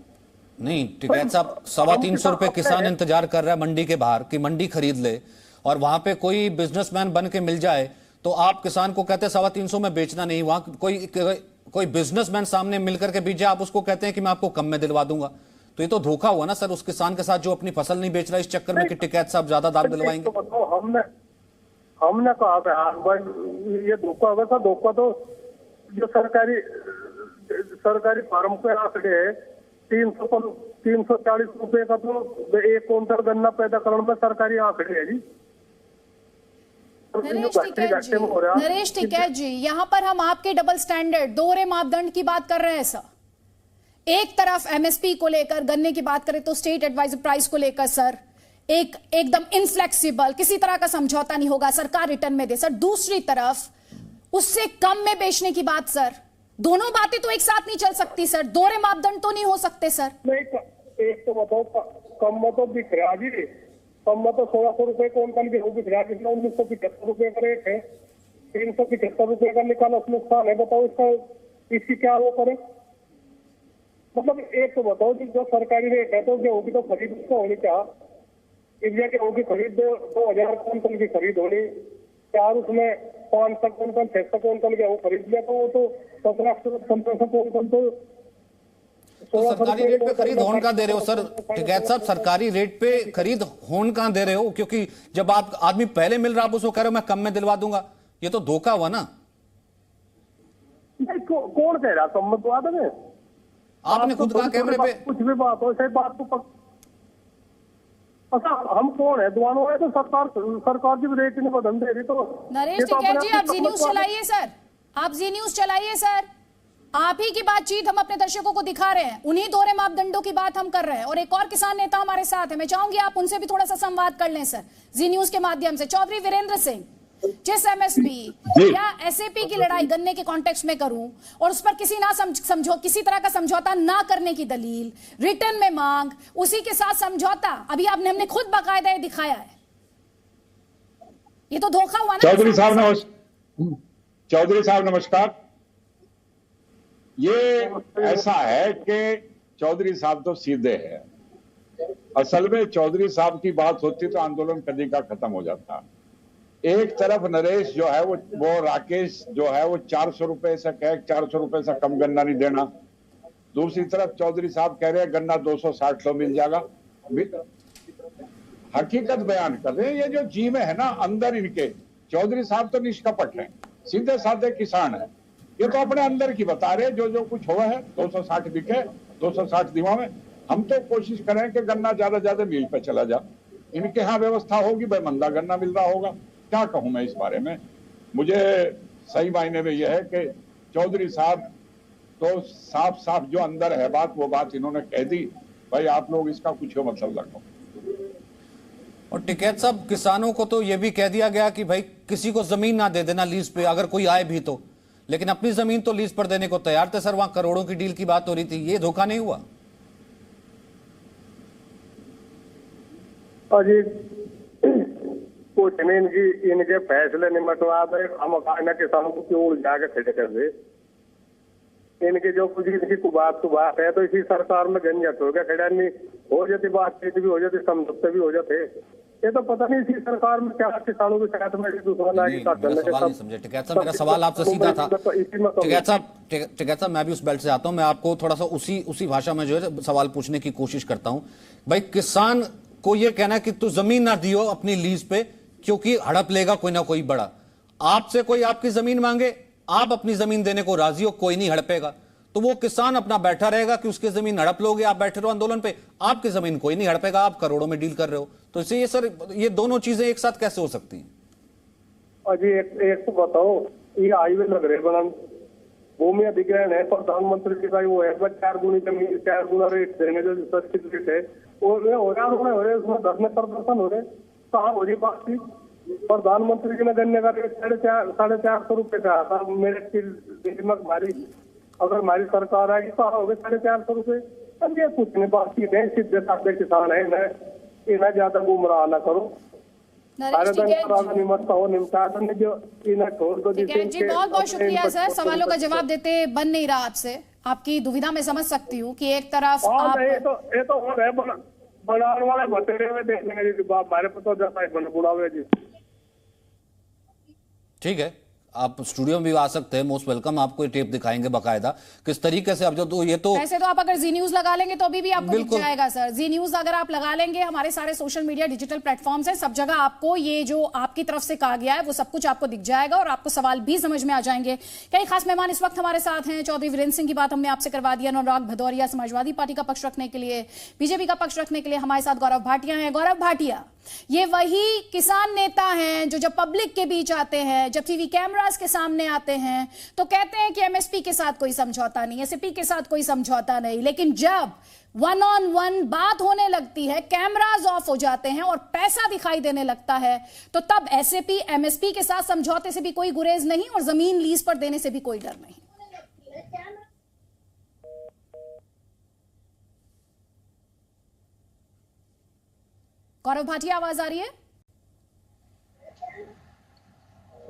नहीं टिकैत साहब, 325 रुपए किसान इंतजार कर रहा है मंडी के बाहर कि मंडी खरीद ले, और वहां पे कोई बिजनेसमैन बन के मिल जाए तो आप किसान को कहते हैं 325 में बेचना नहीं, वहां कोई बिजनेसमैन सामने मिलकर के बीच जाए, आप उसको कहते हैं कि मैं आपको कम में दिलवा दूंगा। तो ये तो धोखा हुआ ना सर उस किसान के साथ जो अपनी फसल नहीं बेच रहा इस चक्कर में कि टिकैत साहब ज्यादा दाम दिलवाएंगे। तो हमने कहा था भाई ये धोखा होगा था। धोखा तो जो सरकारी फार्म पे आंकड़े है 340 रुपए का, तो 1 क्विंटल गन्ना पैदा करने में सरकारी आंकड़े है जी। नरेश टिकैत जी, यहाँ पर हम आपके डबल स्टैंडर्ड, दोहरे मापदंड की बात कर रहे हैं सर। एक तरफ एमएसपी को लेकर गन्ने की बात करें तो स्टेट एडवाइजर प्राइस को लेकर सर एकदम इनफ्लेक्सिबल, किसी तरह का समझौता नहीं होगा, सरकार रिटर्न में दे सर। दूसरी तरफ उससे कम में बेचने की बात सर, दोनों बातें तो एक साथ नहीं चल सकती सर, दोहरे मापदंड तो नहीं हो सकते सर। नहीं, एक तो बताओ कम में तो बिक रहा जी, कम में तो 1600 रुपए क्विंटल गेहूं बिक रहा, जिसमें 1975 रुपए का रेट है, 375 रुपए का निकाला उसमें नुकसान है। बताओ इसकी क्या वो करे? मतलब एक तो बताओ जी, जो सरकारी रेट है तो गेहूं की तो खरीद उसको होनी क्या, इंडिया गेहूं की खरीद 2000 क्विंटल की खरीद होनी, चार उसमें 500 क्विंटल 600 क्विंटल गेहूं खरीद लिया तो वो तो 1700 क्विंटल तो सरकारी रेट पे खरीद होन कहाँ दे रहे हो सर टिकैत साहब? सरकारी रेट पे खरीद होन कहाँ दे रहे हो? क्योंकि जब आप आदमी पहले मिल रहा आप उसको कह रहे हो मैं कम में दिलवा दूंगा, ये तो धोखा हुआ ना। कौन कह रहा कम में दिलवा देंगे? आपने खुद कहा कैमरे पे। कुछ भी बात हो, सही बात तो अच्छा हम कौन है दुआनो है? तो सरकार की रेट नहीं बदल दे रही। तो नरेश टिकैत जी, आप जी न्यूज चलाइए सर, आप जी न्यूज चलाइए सर, आप ही की बातचीत हम अपने दर्शकों को दिखा रहे हैं, उन्हीं दोहरे मापदंडों की बात हम कर रहे हैं। और एक और किसान नेता हमारे साथ है, मैं चाहूंगी आप उनसे भी थोड़ा सा संवाद कर लें सर जी न्यूज के माध्यम से। चौधरी वीरेंद्र सिंह, जिस एमएसपी या एसएपी की लड़ाई गन्ने के कॉन्टेक्स्ट में करूं और उस पर किसी तरह का समझौता ना करने की दलील, रिटर्न में मांग, उसी के साथ समझौता, अभी हमने खुद बाकायदा ये दिखाया है, ये तो धोखा हुआ ना। चौधरी साहब नमस्कार। ये ऐसा है कि चौधरी साहब तो सीधे हैं, असल में चौधरी साहब की बात होती तो आंदोलन कभी का खत्म हो जाता। एक तरफ नरेश जो है वो राकेश जो है वो 400 रुपए से कह 400 रुपए से कम गन्ना नहीं देना, दूसरी तरफ चौधरी साहब कह रहे हैं गन्ना 260 लो मिल जाएगा। हकीकत बयान कर रहे हैं। ये जो जी में है ना अंदर इनके, चौधरी साहब तो निष्कपट हैं, सीधे साधे किसान है, ये तो अपने अंदर की बता रहे जो कुछ हुआ है। 260 बिके, 260 दिवा में हम तो कोशिश करें कि गन्ना ज्यादा मिल पे चला जा। इनके यहाँ व्यवस्था होगी भाई मंदा गन्ना मिल रहा होगा। क्या कहूं मैं इस बारे में? मुझे सही मायने में यह है कि चौधरी साहब तो साफ जो अंदर है बात, वो बात इन्होंने कह दी। भाई आप लोग इसका कुछ मतलब रखो। और टिकैत साहब, किसानों को तो यह भी कह दिया गया कि भाई किसी को जमीन ना दे देना लीज पे, अगर कोई आए भी तो, लेकिन अपनी जमीन तो लीज पर देने को तैयार थे सर। वहां करोड़ों की डील की बात हो रही थी, ये धोखा नहीं हुआ? कुछ नहीं, इनके फैसले निमटवा दे, हम किसानों को क्यों उलझा के खड़े कर दे। इनके जो कुछ इनकी बात है तो इसी सरकार में झंझट हो गया, खड़ा नहीं हो जाती, बातचीत भी हो जाती, समझौते भी हो जाते। ये तो पता नहीं इसी सरकार में क्या किसानों के साथ में दूसरा समझे। टिकैत साहब, मेरा सवाल आपसे सीधा था। टिकैत साहब, मैं भी उस बेल्ट से आता हूं, मैं आपको थोड़ा सा उसी भाषा में जो है सवाल पूछने की कोशिश करता हूं। भाई, किसान को ये कहना है कि तू जमीन ना दियो अपनी लीज पे क्योंकि हड़प लेगा कोई ना कोई बड़ा। आपसे कोई आपकी जमीन मांगे, आप अपनी जमीन देने को राजी हो, कोई नहीं हड़पेगा, तो वो किसान अपना बैठा रहेगा कि उसकी जमीन हड़प लोगे, आप बैठे रहो आंदोलन पे, आपकी जमीन कोई नहीं हड़पेगा, आप करोड़ों में डील कर रहे हो। तो इससे ये सर, ये दोनों चीजें एक साथ कैसे हो सकती हैं? अजी एक तो बताओ, ये हाईवे लग रहे बना, भूमि अधिग्रहण है, प्रधानमंत्री जी का वो है, 4 गुनी जमीन 4 गुना रेट देने जो सस्ती रेट है, और हो रहे उसमें धरने प्रदर्शन हो रहे, कहाँ हो रही बात थी? प्रधानमंत्री जी ने गन्ने का रेट 450 रुपए का था, मेरे भारी, अगर हमारी सरकार आएगी तो हो गए 450 रुपए। अब ये कुछ नहीं, बातचीत है, सीधे साधे किसान है, इन्हें ज्यादा गुमराह ना करो। जी, बहुत बहुत शुक्रिया सर, सवालों का जवाब देते बन नहीं रहा आपसे, आपकी दुविधा में समझ सकती हूँ कि एक तरफ आप ये तो हो रहे बनाने वाले बतेरे में देख लेंगे जी, हमारे पता जाता है बुढ़ावे जी। ठीक है, आप स्टूडियो में भी आ सकते हैं, मोस्ट वेलकम। आपको ये टेप दिखाएंगे बाकायदा किस तरीके से। अब जो तो ये तो ऐसे तो आप अगर जी न्यूज लगा लेंगे तो अभी भी आपको दिख जाएगा सर। जी न्यूज अगर आप लगा लेंगे, हमारे सारे सोशल मीडिया डिजिटल प्लेटफॉर्म्स हैं, सब जगह आपको ये जो आपकी तरफ से कहा गया है वो सब कुछ आपको दिख जाएगा और आपको सवाल भी समझ में आ जाएंगे। कई खास मेहमान इस वक्त हमारे साथ हैं। चौधरी वीरेंद्र सिंह की बात हमने आपसे करवा दिया, अनुराग भदौरिया समाजवादी पार्टी का पक्ष रखने के लिए, बीजेपी का पक्ष रखने के लिए हमारे साथ गौरव भाटिया हैं। गौरव भाटिया, ये वही किसान नेता हैं जो जब पब्लिक के बीच आते हैं, जब टीवी कैमरास के सामने आते हैं तो कहते हैं कि एमएसपी के साथ कोई समझौता नहीं, एसएपी के साथ कोई समझौता नहीं, लेकिन जब वन ऑन वन बात होने लगती है, कैमरास ऑफ हो जाते हैं और पैसा दिखाई देने लगता है, तो तब एसएपी एमएसपी के साथ समझौते से भी कोई गुरेज नहीं और जमीन लीज पर देने से भी कोई डर नहीं। गौरव भाटिया, आवाज आ रही है?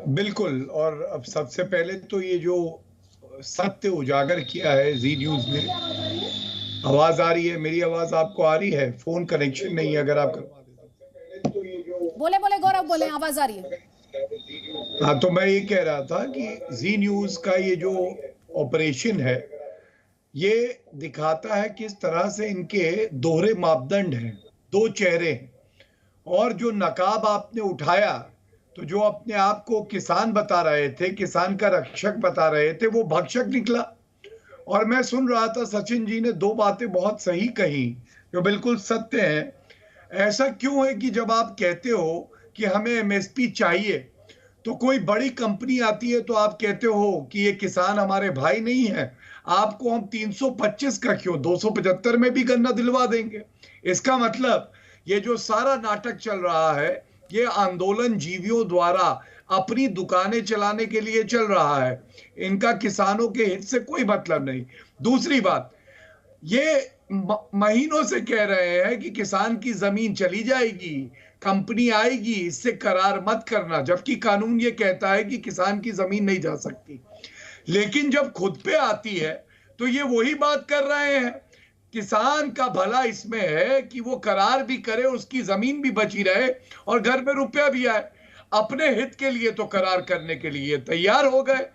बिल्कुल। और अब सबसे पहले तो ये जो सत्य उजागर किया है जी न्यूज ने, आवाज आ रही है? मेरी आवाज आपको आ रही है? फोन कनेक्शन नहीं है, अगर आप करवा दें। बोले गौरव, बोले, आवाज आ रही है। हाँ, तो मैं ये कह रहा था कि जी न्यूज का ये जो ऑपरेशन है, ये दिखाता है किस तरह से इनके दोहरे मापदंड हैं, दो चेहरे हैं। और जो नकाब आपने उठाया, तो जो अपने आप को किसान बता रहे थे, किसान का रक्षक बता रहे थे, वो भक्षक निकला। और मैं सुन रहा था, सचिन जी ने 2 बातें बहुत सही कही जो बिल्कुल सत्य हैं। ऐसा क्यों है कि जब आप कहते हो कि हमें एमएसपी चाहिए, तो कोई बड़ी कंपनी आती है तो आप कहते हो कि ये किसान हमारे भाई नहीं है, आपको हम 325 का क्यों 275 में भी गन्ना दिलवा देंगे। इसका मतलब ये जो सारा नाटक चल रहा है, ये आंदोलन जीवियों द्वारा अपनी दुकानें चलाने के लिए चल रहा है। इनका किसानों के हित से कोई मतलब नहीं। दूसरी बात, ये महीनों से कह रहे हैं कि किसान की जमीन चली जाएगी, कंपनी आएगी, इससे करार मत करना, जबकि कानून ये कहता है कि किसान की जमीन नहीं जा सकती। लेकिन जब खुद पे आती है तो ये वही बात कर रहे हैं। किसान का भला इसमें है कि वो करार भी करे, उसकी जमीन भी बची रहे और घर में रुपया भी आए। अपने हित के लिए तो करार करने के लिए तैयार हो गए,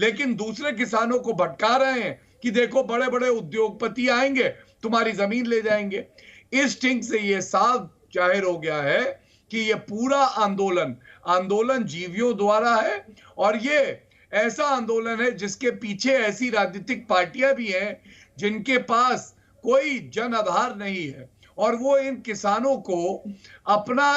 लेकिन दूसरे किसानों को भटका रहे हैं कि देखो बड़े बड़े उद्योगपति आएंगे, तुम्हारी जमीन ले जाएंगे। इस ढंग से ये साफ जाहिर हो गया है कि ये पूरा आंदोलन जीवियों द्वारा है। और ये ऐसा आंदोलन है जिसके पीछे ऐसी राजनीतिक पार्टियां भी हैं जिनके पास कोई जन आधार नहीं है, और वो इन किसानों को अपना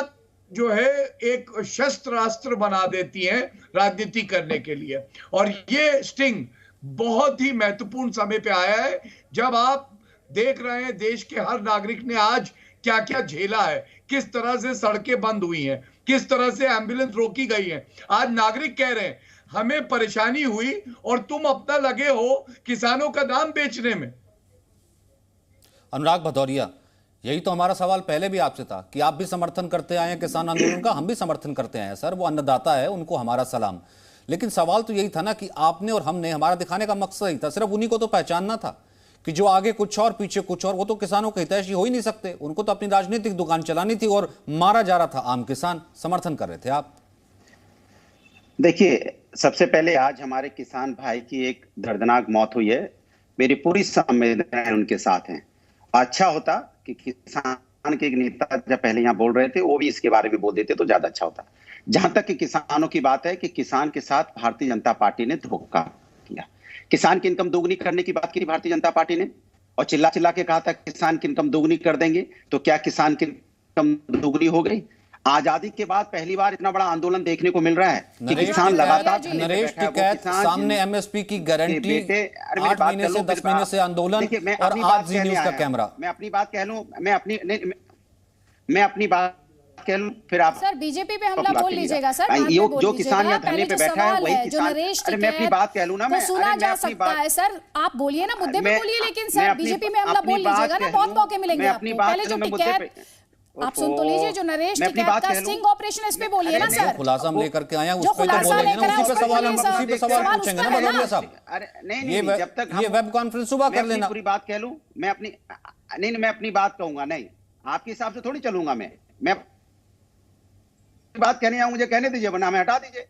जो है एक शस्त्रास्त्र बना देती हैं राजनीति करने के लिए। और ये स्टिंग बहुत ही महत्वपूर्ण समय पे आया है, जब आप देख रहे हैं देश के हर नागरिक ने आज क्या क्या झेला है, किस तरह से सड़कें बंद हुई हैं, किस तरह से एम्बुलेंस रोकी गई है। आज नागरिक कह रहे हैं हमें परेशानी हुई और तुम अपना लगे हो किसानों का दाम बेचने में। अनुराग भदौरिया, यही तो हमारा सवाल पहले भी आपसे था कि आप भी समर्थन करते आए हैं किसान आंदोलन का, हम भी समर्थन करते आए हैं सर। वो अन्नदाता है, उनको हमारा सलाम। लेकिन सवाल तो यही था ना कि आपने और हमने, हमारा दिखाने का मकसद ही था, सिर्फ उन्हीं को तो पहचानना था कि जो आगे कुछ और पीछे कुछ और, वो तो किसानों के हितैषी हो ही नहीं सकते। उनको तो अपनी राजनीतिक दुकान चलानी थी और मारा जा रहा था आम किसान। समर्थन कर रहे थे आप। देखिए, सबसे पहले आज हमारे किसान भाई की एक दर्दनाक मौत हुई है। मेरी पूरी संवेदनाएं उनके साथ हैं। अच्छा होता कि किसान के एक नेता जब पहले यहाँ बोल रहे थे वो भी इसके बारे में बोल देते तो ज्यादा अच्छा होता। जहां तक कि किसानों की बात है कि किसान के साथ भारतीय जनता पार्टी ने धोखा किया। किसान की इनकम दोगुनी करने की बात की भारतीय जनता पार्टी ने और चिल्ला चिल्ला के कहा था किसान की इनकम दोगुनी कर देंगे। तो क्या किसान की इनकम दोगुनी हो गई? आजादी के बाद पहली बार इतना बड़ा आंदोलन देखने को मिल रहा है कि किसान लगातार नरेश टिकैत सामने एमएसपी की गारंटी, 8 महीने से 10 महीने से आंदोलन, और आज जी न्यूज का कैमरा। मैं अपनी बात कह लूं, मैं अपनी बात कह लूं, फिर आप सर बीजेपी पे हमला बोल लीजिएगा सर। जो किसान यहाँ धरने पे बैठा है वही किसान। अरे मैं अपनी बात कह लूं ना, मैं सुना जा सकता है सर। आप बोलिए ना, मुद्दे पे बोलिए, लेकिन सर बीजेपी में हमला बोल लीजिएगा ना, बहुत मौके मिलेंगे आपको। पहले जो टिकैत आप सुन तो लीजिए, जो नरेश टिकैत का स्टिंग ऑपरेशन, इस पे बोलिए ना सर। खुलासा हम लेकर के आए हैं, उस पे तो बोलेंगे ना, उसी पे सवाल पूछेंगे ना भदौरिया साहब। अरे नहीं, जब तक ये वेब कॉन्फ्रेंस सुबह कर लेना। पूरी बात कह लूं, मैं अपनी बात कहूंगा, नहीं आपके हिसाब से थोड़ी चलूंगा। मैं बात कहने आऊं, मुझे कहने दीजिए, वरना हमें हटा दीजिए।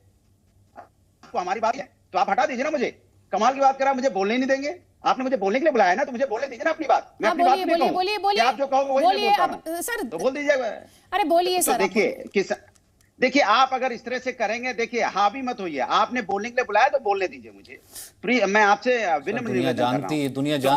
आपको हमारी बात है तो आप हटा दीजिए ना। मुझे कमाल की बात करा, मुझे बोलने नहीं देंगे। आपने मुझे बोलने के लिए बुलाया ना, तो मुझे बोलने दीजिए ना अपनी बात। मैं अपनी बात नहीं कहूं, आप जो कहोगे वही मैं बोलता सर, तो बोल दीजिएगा। अरे बोलिए सर। देखिए आप अगर इस तरह से करेंगे, देखिए हाँ भी मत होइए। आपने बोलने के लिए बुलाया तो बोलने दीजिए मुझे। मैं आपसे विनम्र दुनिया जानती है,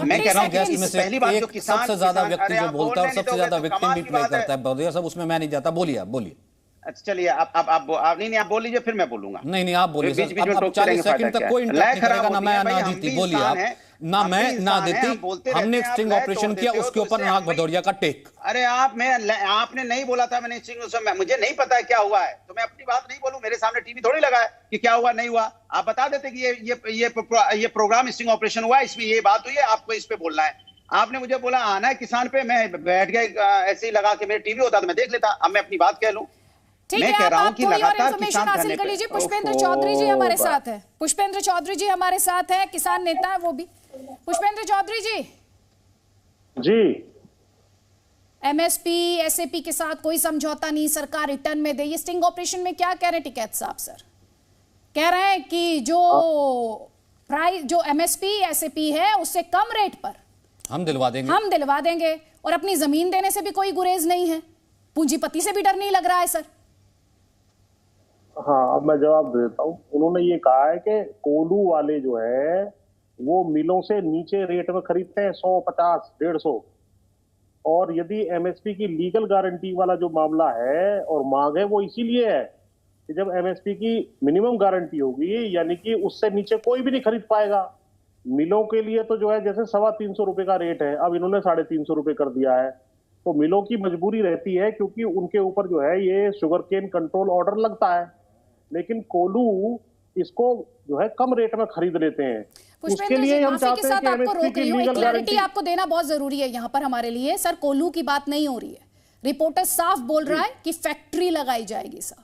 मैं कह रहा हूँ गेस्ट में से एक सबसे ज्यादा व्यक्ति जो बोलता है और सबसे ज्यादा विक्टिम भी प्ले करता है भदौरिया साहब, उसमें मैं नहीं जाता। बोलिए आप, बोलिए। अच्छा चलिए, आप नहीं आप बोल लीजिए, फिर मैं बोलूंगा। नहीं आप बोलिए सर। अब 40 सेकंड तक कोई इंटरप्ट नहीं करेगा, ना मैं ना जीती। बोलिए आप। ना मैं ना देती, हमने एक स्टिंग ऑपरेशन किया, उसके ऊपर नाग भदौरिया का टेक। अरे आपने नहीं बोला था, मैंने स्टिंग, मुझे नहीं पता है क्या हुआ है, तो मैं अपनी बात नहीं बोलूं। मेरे सामने टीवी थोड़ी लगा है कि क्या हुआ नहीं हुआ। आप बता देते कि ये प्रोग्राम स्टिंग ऑपरेशन हुआ है, इसमें ये बात हुई है, आपको इस पे बोलना है। आपने मुझे बोला आना है किसान पे, मैं बैठ गया ऐसे ही लगा के, मेरे टीवी होता तो मैं देख लेता। अब मैं अपनी बात कह लूं, मैं कह रहा हूं कि लगातार किसान हासिल कर लीजिए। पुष्पेंद्र चौधरी जी हमारे साथ है। पुष्पेंद्र चौधरी जी हमारे साथ है, किसान नेता है वो भी। पुष्पेंद्र चौधरी जी। एमएसपी एसएपी के साथ कोई समझौता नहीं, सरकार रिटर्न में दे। ये स्टिंग ऑपरेशन में क्या कह रहे हैं टिकैत साहब? सर कह रहे हैं कि जो एमएसपी एसएपी है उससे कम रेट पर हम दिलवा देंगे और अपनी जमीन देने से भी कोई गुरेज नहीं है, पूंजीपति से भी डर नहीं लग रहा है सर। हाँ, अब मैं जवाब देता हूँ। उन्होंने ये कहा है कि कोल्हू वाले जो है वो मिलों से नीचे रेट में खरीदते हैं, 150, 150। और यदि एमएसपी की लीगल गारंटी वाला जो मामला है और मांग है, वो इसीलिए है कि जब एमएसपी की मिनिमम गारंटी होगी, यानी कि उससे नीचे कोई भी नहीं खरीद पाएगा। मिलों के लिए तो जो है जैसे 325 रुपए का रेट है, अब इन्होंने 350 रुपए कर दिया है। तो मिलों की मजबूरी रहती है, क्योंकि उनके ऊपर जो है ये शुगर केन कंट्रोल ऑर्डर लगता है, लेकिन कोल्हू इसको जो है कम रेट में खरीद लेते हैं। उसके लिए हम चाहते हैं कि एमएसपी की लीगल गारंटी आपको देना बहुत जरूरी है यहाँ पर हमारे लिए। सर कोल्हू की बात नहीं हो रही है, रिपोर्टर साफ बोल रहा है कि फैक्ट्री लगाई जाएगी सर,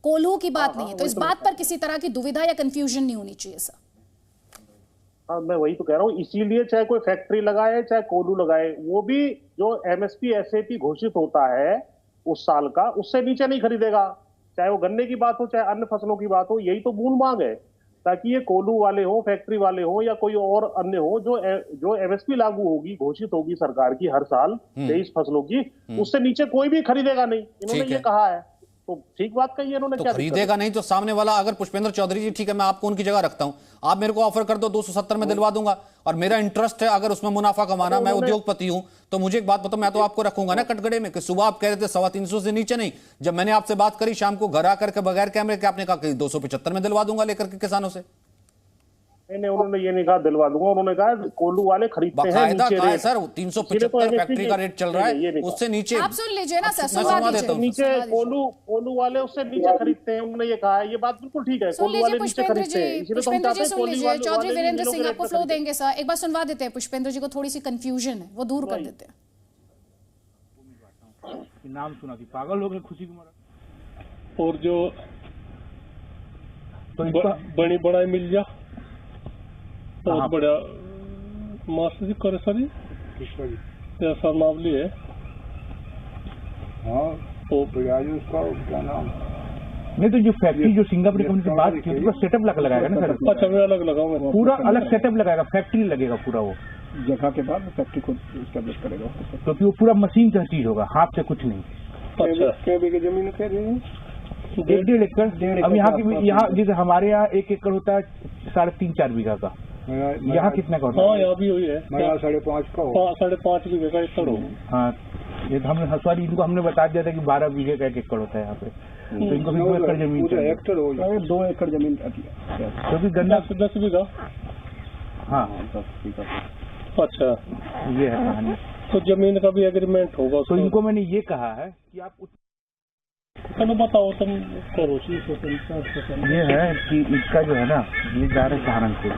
कोल्हू की बात नहीं है। तो इस बात पर किसी तरह की दुविधा या कंफ्यूजन नहीं होनी चाहिए सर। हाँ, मैं वही तो कह रहा हूँ। इसीलिए चाहे कोई फैक्ट्री लगाए चाहे कोल्हू लगाए, वो भी जो एमएसपी एसएपी घोषित होता है उस साल का, उससे नीचे नहीं खरीदेगा। चाहे वो गन्ने की बात हो चाहे अन्य फसलों की बात हो, यही तो मूल मांग है, ताकि ये कोल्हू वाले हो, फैक्ट्री वाले हो या कोई और अन्य हो, जो एमएसपी लागू होगी, घोषित होगी सरकार की हर साल 23 फसलों की, उससे नीचे कोई भी खरीदेगा नहीं। इन्होंने ये कहा है, तो ठीक बात कही है इन्होंने। तो खरीदेगा नहीं तो सामने वाला, अगर पुष्पेंद्र चौधरी जी ठीक है, मैं आपको उनकी जगह रखता हूं, आप मेरे को ऑफर कर दो 270 में दिलवा दूंगा, और मेरा इंटरेस्ट है अगर उसमें मुनाफा कमाना, मैं उद्योगपति हूं, तो मुझे एक बात बताओ, मैं तो आपको रखूंगा ना कटघरे में। कि सुबह आप कह रहे थे 350 से नीचे नहीं, जब मैंने आपसे बात करी शाम को घर आकर के बगैर कैमरे के, आपने कहा कि 275 में दिलवा दूंगा लेकर के किसानों से। नहीं, उन्होंने ये नहीं कहा दिलवा दूंगा, उन्होंने कहा कोल्हू वाले खरीदते हैं नीचे रेट। सर 375 फैक्ट्री का रेट चल रहा है, उससे नीचे आप सुन लीजिए ना सर, सुनवा देता हूं। नीचे कोल्हू वाले उससे नीचे खरीदते हैं, उन्होंने ये कहा है। ये बात बिल्कुल ठीक है, कोल्हू वाले नीचे खरीदते हैं, इसलिए तो हम चाहते हैं कोल्हू वाले। चौधरी वीरेंद्र सिंह आपको फ्लो देंगे सर, एक बार सुनवा देते हैं पुष्पेंद्र जी को, थोड़ी सी कंफ्यूजन है वो दूर कर देते हैं। नाम सुना कि पागल हो गए खुशी कुमार। और तो इसका बड़ी बड़ा मिल जा बहुत बड़ा मास्टर जी करे सर सर मावली है। हाँ तो उसका क्या नाम नहीं, तो जो फैक्ट्री जो सिंगापुर कंपनी से बात की उसका सेटअप लगाएगा ना सर? अच्छा मैं अलग लगाऊंगा, पूरा अलग सेटअप लगाएगा, फैक्ट्री लगेगा पूरा, वो जगह के बाद फैक्ट्री को एस्टेब्लिश करेगा, क्योंकि वो पूरा मशीन का चीज होगा, हाथ से कुछ नहीं। अच्छा क्या बीघे जमीन कह रही है? 1.5 एकड़। अब यहाँ जैसे हमारे यहाँ 1 एकड़ होता है 3.5-4 बीघा का, यहाँ कितने का होता है? हाँ यहाँ भी हुई है 5.5 का, 5.5 बीघे का एकड़ हो। हाँ ये हमने हसवारी इनको हमने बता दिया था कि 12 बीघे का 1 एकड़ होता है यहाँ पे, तो इनको भी 2 एकड़ जमीन चाहिए। 2 एकड़ जमीन क्योंकि गन्ना 10 बीघा। हाँ 10 बीघा। अच्छा ये है कहानी। तो जमीन का भी एग्रीमेंट होगा? तो इनको मैंने ये कहा है कि आप चलो बताओ तुम करो। ये है कि इसका जो है ना, ये जा रहे सहारनपुर,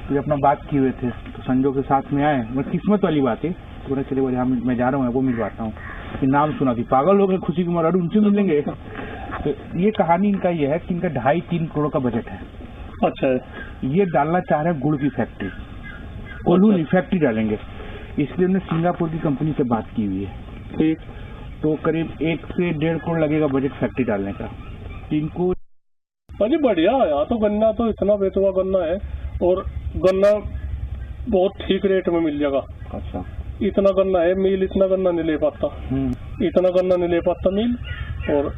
तो अपना बात किए हुए थे, तो संजोग के साथ में आए, मतलब किस्मत वाली बात है, पूरा चले बोले हाँ मैं जा रहा हूँ, वो मिलवाता हूँ, कि नाम सुना थी, पागल हो गए खुशी की मराडू, उनसे मिलेंगे। तो ये कहानी इनका ये है कि इनका 2.5-3 करोड़ का बजट है। अच्छा ये डालना चाह रहे हैं गुड़ की फैक्ट्री, कोल्हू फैक्ट्री डालेंगे, इसलिए उन्होंने सिंगापुर की कंपनी से बात की हुई है। ठीक, तो करीब 1 से 1.5 करोड़ लगेगा बजट फैक्ट्री डालने का। इनको अरे बढ़िया, यहाँ तो गन्ना तो इतना बेचवा गन्ना है, और गन्ना बहुत ठीक रेट में मिल जाएगा। अच्छा इतना गन्ना है, मिल इतना गन्ना नहीं ले पाता, इतना गन्ना नहीं ले पाता मिल, और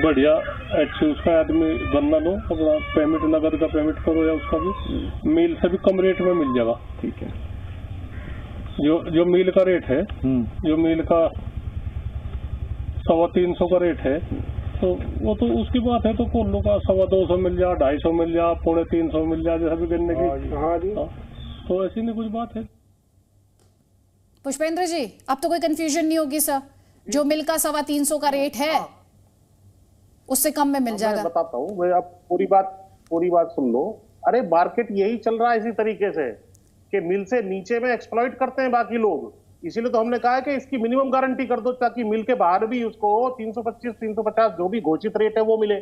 बढ़िया अच्छी उसका आदमी गन्ना लो, अपना पेमेंट नगद का पेमेंट करो, या उसका भी मिल से भी कम रेट में मिल जाएगा। ठीक है। जो मिल का रेट है, जो मिल का 325 का रेट है, तो वो तो उसकी बात है, तो कोल्हू का 225 मिल जाए, 250 मिल जाए, 350 मिल जाए, जैसा भी गन्ने की। तो ऐसी नहीं कुछ बात है। पुष्पेंद्र जी अब तो कोई कंफ्यूजन नहीं होगी सर, जो मिल का 325 का रेट है उससे कम में मिल जाएगा। मैं बताता हूँ, मैं आप पूरी बात सुन लो। अरे मार्केट यही चल रहा है इसी तरीके से कि मिल से नीचे में एक्सप्लॉइट करते हैं बाकी लोग, इसीलिए तो हमने कहा है कि इसकी मिनिमम गारंटी कर दो, ताकि मिल के बाहर भी उसको 325-350 जो भी घोषित रेट है वो मिले।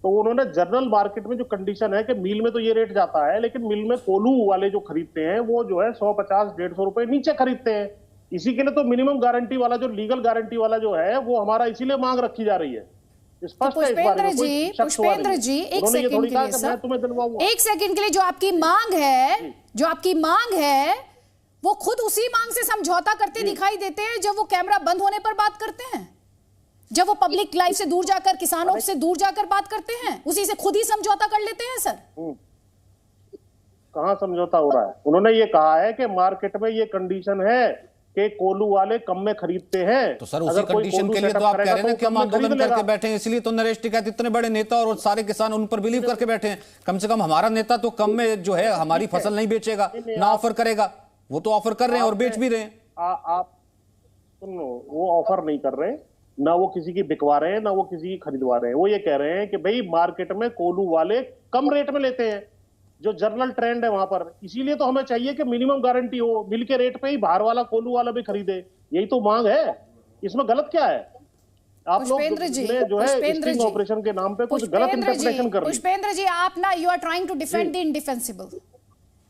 तो उन्होंने जनरल मार्केट में जो कंडीशन है कि मिल में तो ये रेट जाता है, लेकिन मिल में कोल्हू वाले जो खरीदते हैं वो जो है 150-150 रुपए नीचे खरीदते हैं। इसी के लिए तो मिनिमम गारंटी वाला जो लीगल गारंटी वाला जो है वो हमारा इसीलिए मांग रखी जा रही है। पुष्पेंद्र जी एक सेकंड के लिए सर, एक सेकंड के लिए, जो आपकी मांग है वो खुद उसी मांग से समझौता करते दिखाई देते हैं जब वो कैमरा बंद होने पर बात करते हैं, जब वो पब्लिक लाइफ से दूर जाकर, किसानों से दूर जाकर बात करते हैं, उसी से खुद ही समझौता कर लेते हैं सर। कहां समझौता हो रहा है? उन्होंने ये कहा है कि मार्केट में ये कंडीशन है कि कोल्हू वाले कम में खरीदते हैं। तो सर उसी कंडीशन के लिए तो आप कह रहे हैं ना कि हम आंदोलन करके बैठे हैं, इसलिए तो नरेश टिकैत इतने बड़े नेता और सारे किसान उन पर बिलीव करके बैठे हैं। कम से कम हमारा नेता तो कम में जो है हमारी फसल नहीं बेचेगा, ना ऑफर करेगा, वो तो ऑफर कर रहे हैं और बेच भी रहे हैं। आप सुनो, वो ऑफर नहीं कर रहे, ना वो किसी की बिकवा रहे हैं, ना वो किसी की खरीदवा रहे हैं। वो ये कह रहे हैं कि भाई मार्केट में कोल्हू वाले कम रेट में लेते हैं, जो जनरल ट्रेंड है वहां पर, इसीलिए तो हमें चाहिए कि मिनिमम गारंटी हो, मिल के रेट पे ही बाहर वाला कोल्हू वाला भी खरीदे। यही तो मांग है, इसमें गलत क्या है? आप लोग जो है स्टिंग ऑपरेशन के नाम पे कुछ गलत इंटरप्रिटेशन कर रहे हैं। पुष्पेंद्र जी आप ना, you are trying to defend the indefensible.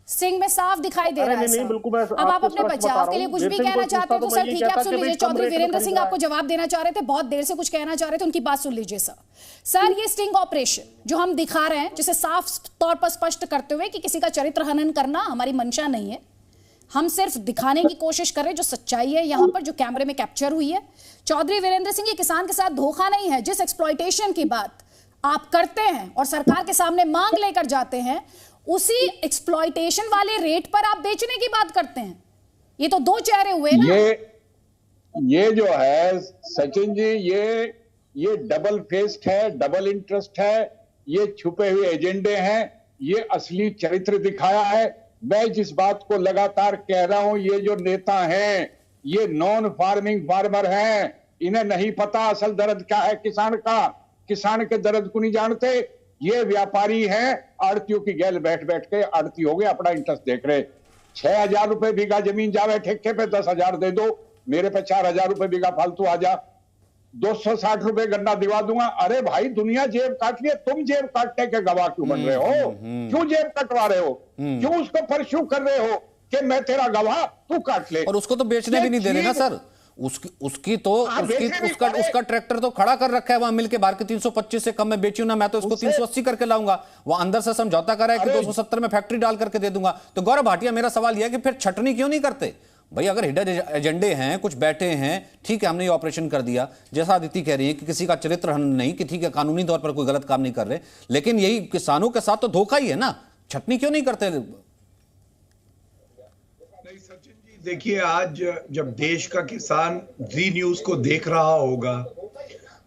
सिंह में साफ दिखाई दे रहा है। नहीं, बिल्कुल। अब आप अपने बचाव के लिए कुछ भी कहना चाहते हैं तो सर ठीक है, आप सुन लीजिए। चौधरी वीरेंद्र सिंह आपको जवाब देना चाह रहे थे, बहुत देर से कुछ कहना चाह रहे थे, उनकी बात सुन लीजिए सर। सर ये स्टिंग ऑपरेशन जो हम दिखा रहे हैं, जिसे साफ तौर पर स्पष्ट करते हुए कि किसी का चरित्र हनन करना हमारी मंशा नहीं है, हम सिर्फ दिखाने की कोशिश कर रहे हैं जो सच्चाई है यहाँ पर, जो कैमरे में कैप्चर हुई है। चौधरी वीरेंद्र सिंह, ये किसान के साथ धोखा नहीं है। जिस एक्सप्लॉयटेशन की बात आप करते हैं और सरकार के सामने मांग लेकर जाते हैं, उसी एक्सप्लॉयटेशन वाले रेट पर आप बेचने की बात करते हैं। ये तो दो चेहरे हुए ना। ये जो है सचिन जी, ये डबल फेस्ड है, डबल इंटरेस्ट है, ये छुपे हुए एजेंडे हैं, ये असली चरित्र दिखाया है। मैं जिस बात को लगातार कह रहा हूं, ये जो नेता हैं ये नॉन फार्मिंग फार्मर हैं, इन्हें नहीं पता असल दर्द क्या है किसान का, किसान के दर्द को नहीं जानते। ये व्यापारी हैं, आड़तियों की गैल बैठ बैठ के आड़ती हो गए, अपना इंटरेस्ट देख रहे। 6,000 रुपए बीघा जमीन जावे ठेके पे, 10,000 दे दो, मेरे पे 4,000 रुपए बीघा फालतू आ जा। 260 रुपए गन्ना दिवा दूंगा। अरे भाई दुनिया जेब काट लिए, तुम जेब काटने के गवाह क्यों बन रहे हो? क्यों जेब कटवा रहे हो? क्यों उसको परस्यू कर रहे हो कि मैं तेरा गवाह, तू काट ले? और उसको तो बेचने भी नहीं दे रहे ना सर, उसका ट्रैक्टर तो खड़ा कर रखा है वहां मिल के बाहर के 325 से कम में बेचूं ना, मैं तो इसको 380 करके लाऊंगा। वो अंदर से समझौता कर रहा है कि 270 में फैक्ट्री डाल करके दे दूंगा। तो गौरव भाटिया, मेरा सवाल यह है कि फिर छटनी क्यों नहीं करते भाई? अगर हिडन एजेंडे हैं, कुछ बैठे हैं, ठीक है हमने ये ऑपरेशन कर दिया, जैसा अदिति कह रही है कि किसी का चरित्र हनन नहीं, कि ठीक है कानूनी तौर पर कोई गलत काम नहीं कर रहे, लेकिन यही किसानों के साथ तो धोखा ही है ना, छटनी क्यों नहीं करते? नहीं सचिन जी, देखिए आज जब देश का किसान जी न्यूज को देख रहा होगा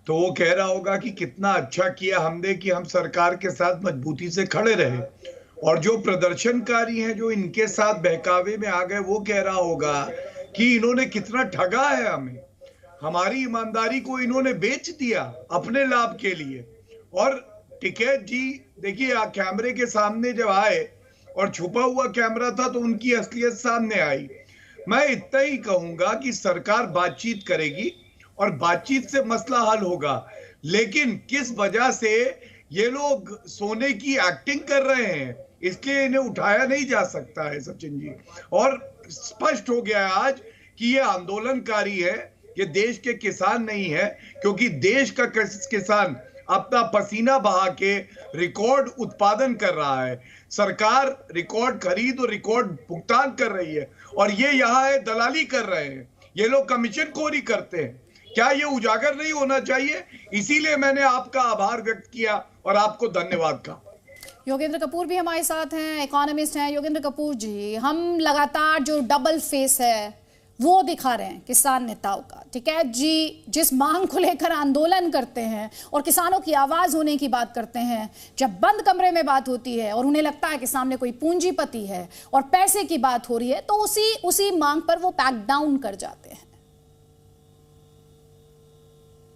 तो वो कह रहा होगा कि कितना अच्छा किया हमने कि हम सरकार के साथ मजबूती से खड़े रहे, और जो प्रदर्शनकारी हैं जो इनके साथ बहकावे में आ गए वो कह रहा होगा कि इन्होंने कितना ठगा है हमें, हमारी ईमानदारी को इन्होंने बेच दिया अपने लाभ के लिए। और टिकैत जी देखिए कैमरे के सामने जब आए और छुपा हुआ कैमरा था तो उनकी असलियत सामने आई। मैं इतना ही कहूंगा कि सरकार बातचीत करेगी और बातचीत से मसला हल होगा, लेकिन किस वजह से ये लोग सोने की एक्टिंग कर रहे हैं इसलिए इन्हें उठाया नहीं जा सकता है सचिन जी। और स्पष्ट हो गया है आज कि ये आंदोलनकारी है, ये देश के किसान नहीं है, क्योंकि देश का किसान अपना पसीना बहा के रिकॉर्ड उत्पादन कर रहा है, सरकार रिकॉर्ड खरीद और रिकॉर्ड भुगतान कर रही है, और ये यहाँ है दलाली कर रहे हैं, ये लोग कमीशन खोरी करते हैं। क्या ये उजागर नहीं होना चाहिए? इसीलिए मैंने आपका आभार व्यक्त किया और आपको धन्यवाद कहा। योगेंद्र कपूर भी हमारे साथ हैं, इकोनॉमिस्ट हैं। योगेंद्र कपूर जी, हम लगातार जो डबल फेस है वो दिखा रहे हैं किसान नेताओं का। टिकैत जी जिस मांग को लेकर आंदोलन करते हैं और किसानों की आवाज होने की बात करते हैं, जब बंद कमरे में बात होती है और उन्हें लगता है कि सामने कोई पूंजीपति है और पैसे की बात हो रही है, तो उसी मांग पर वो पैक डाउन कर जाते हैं।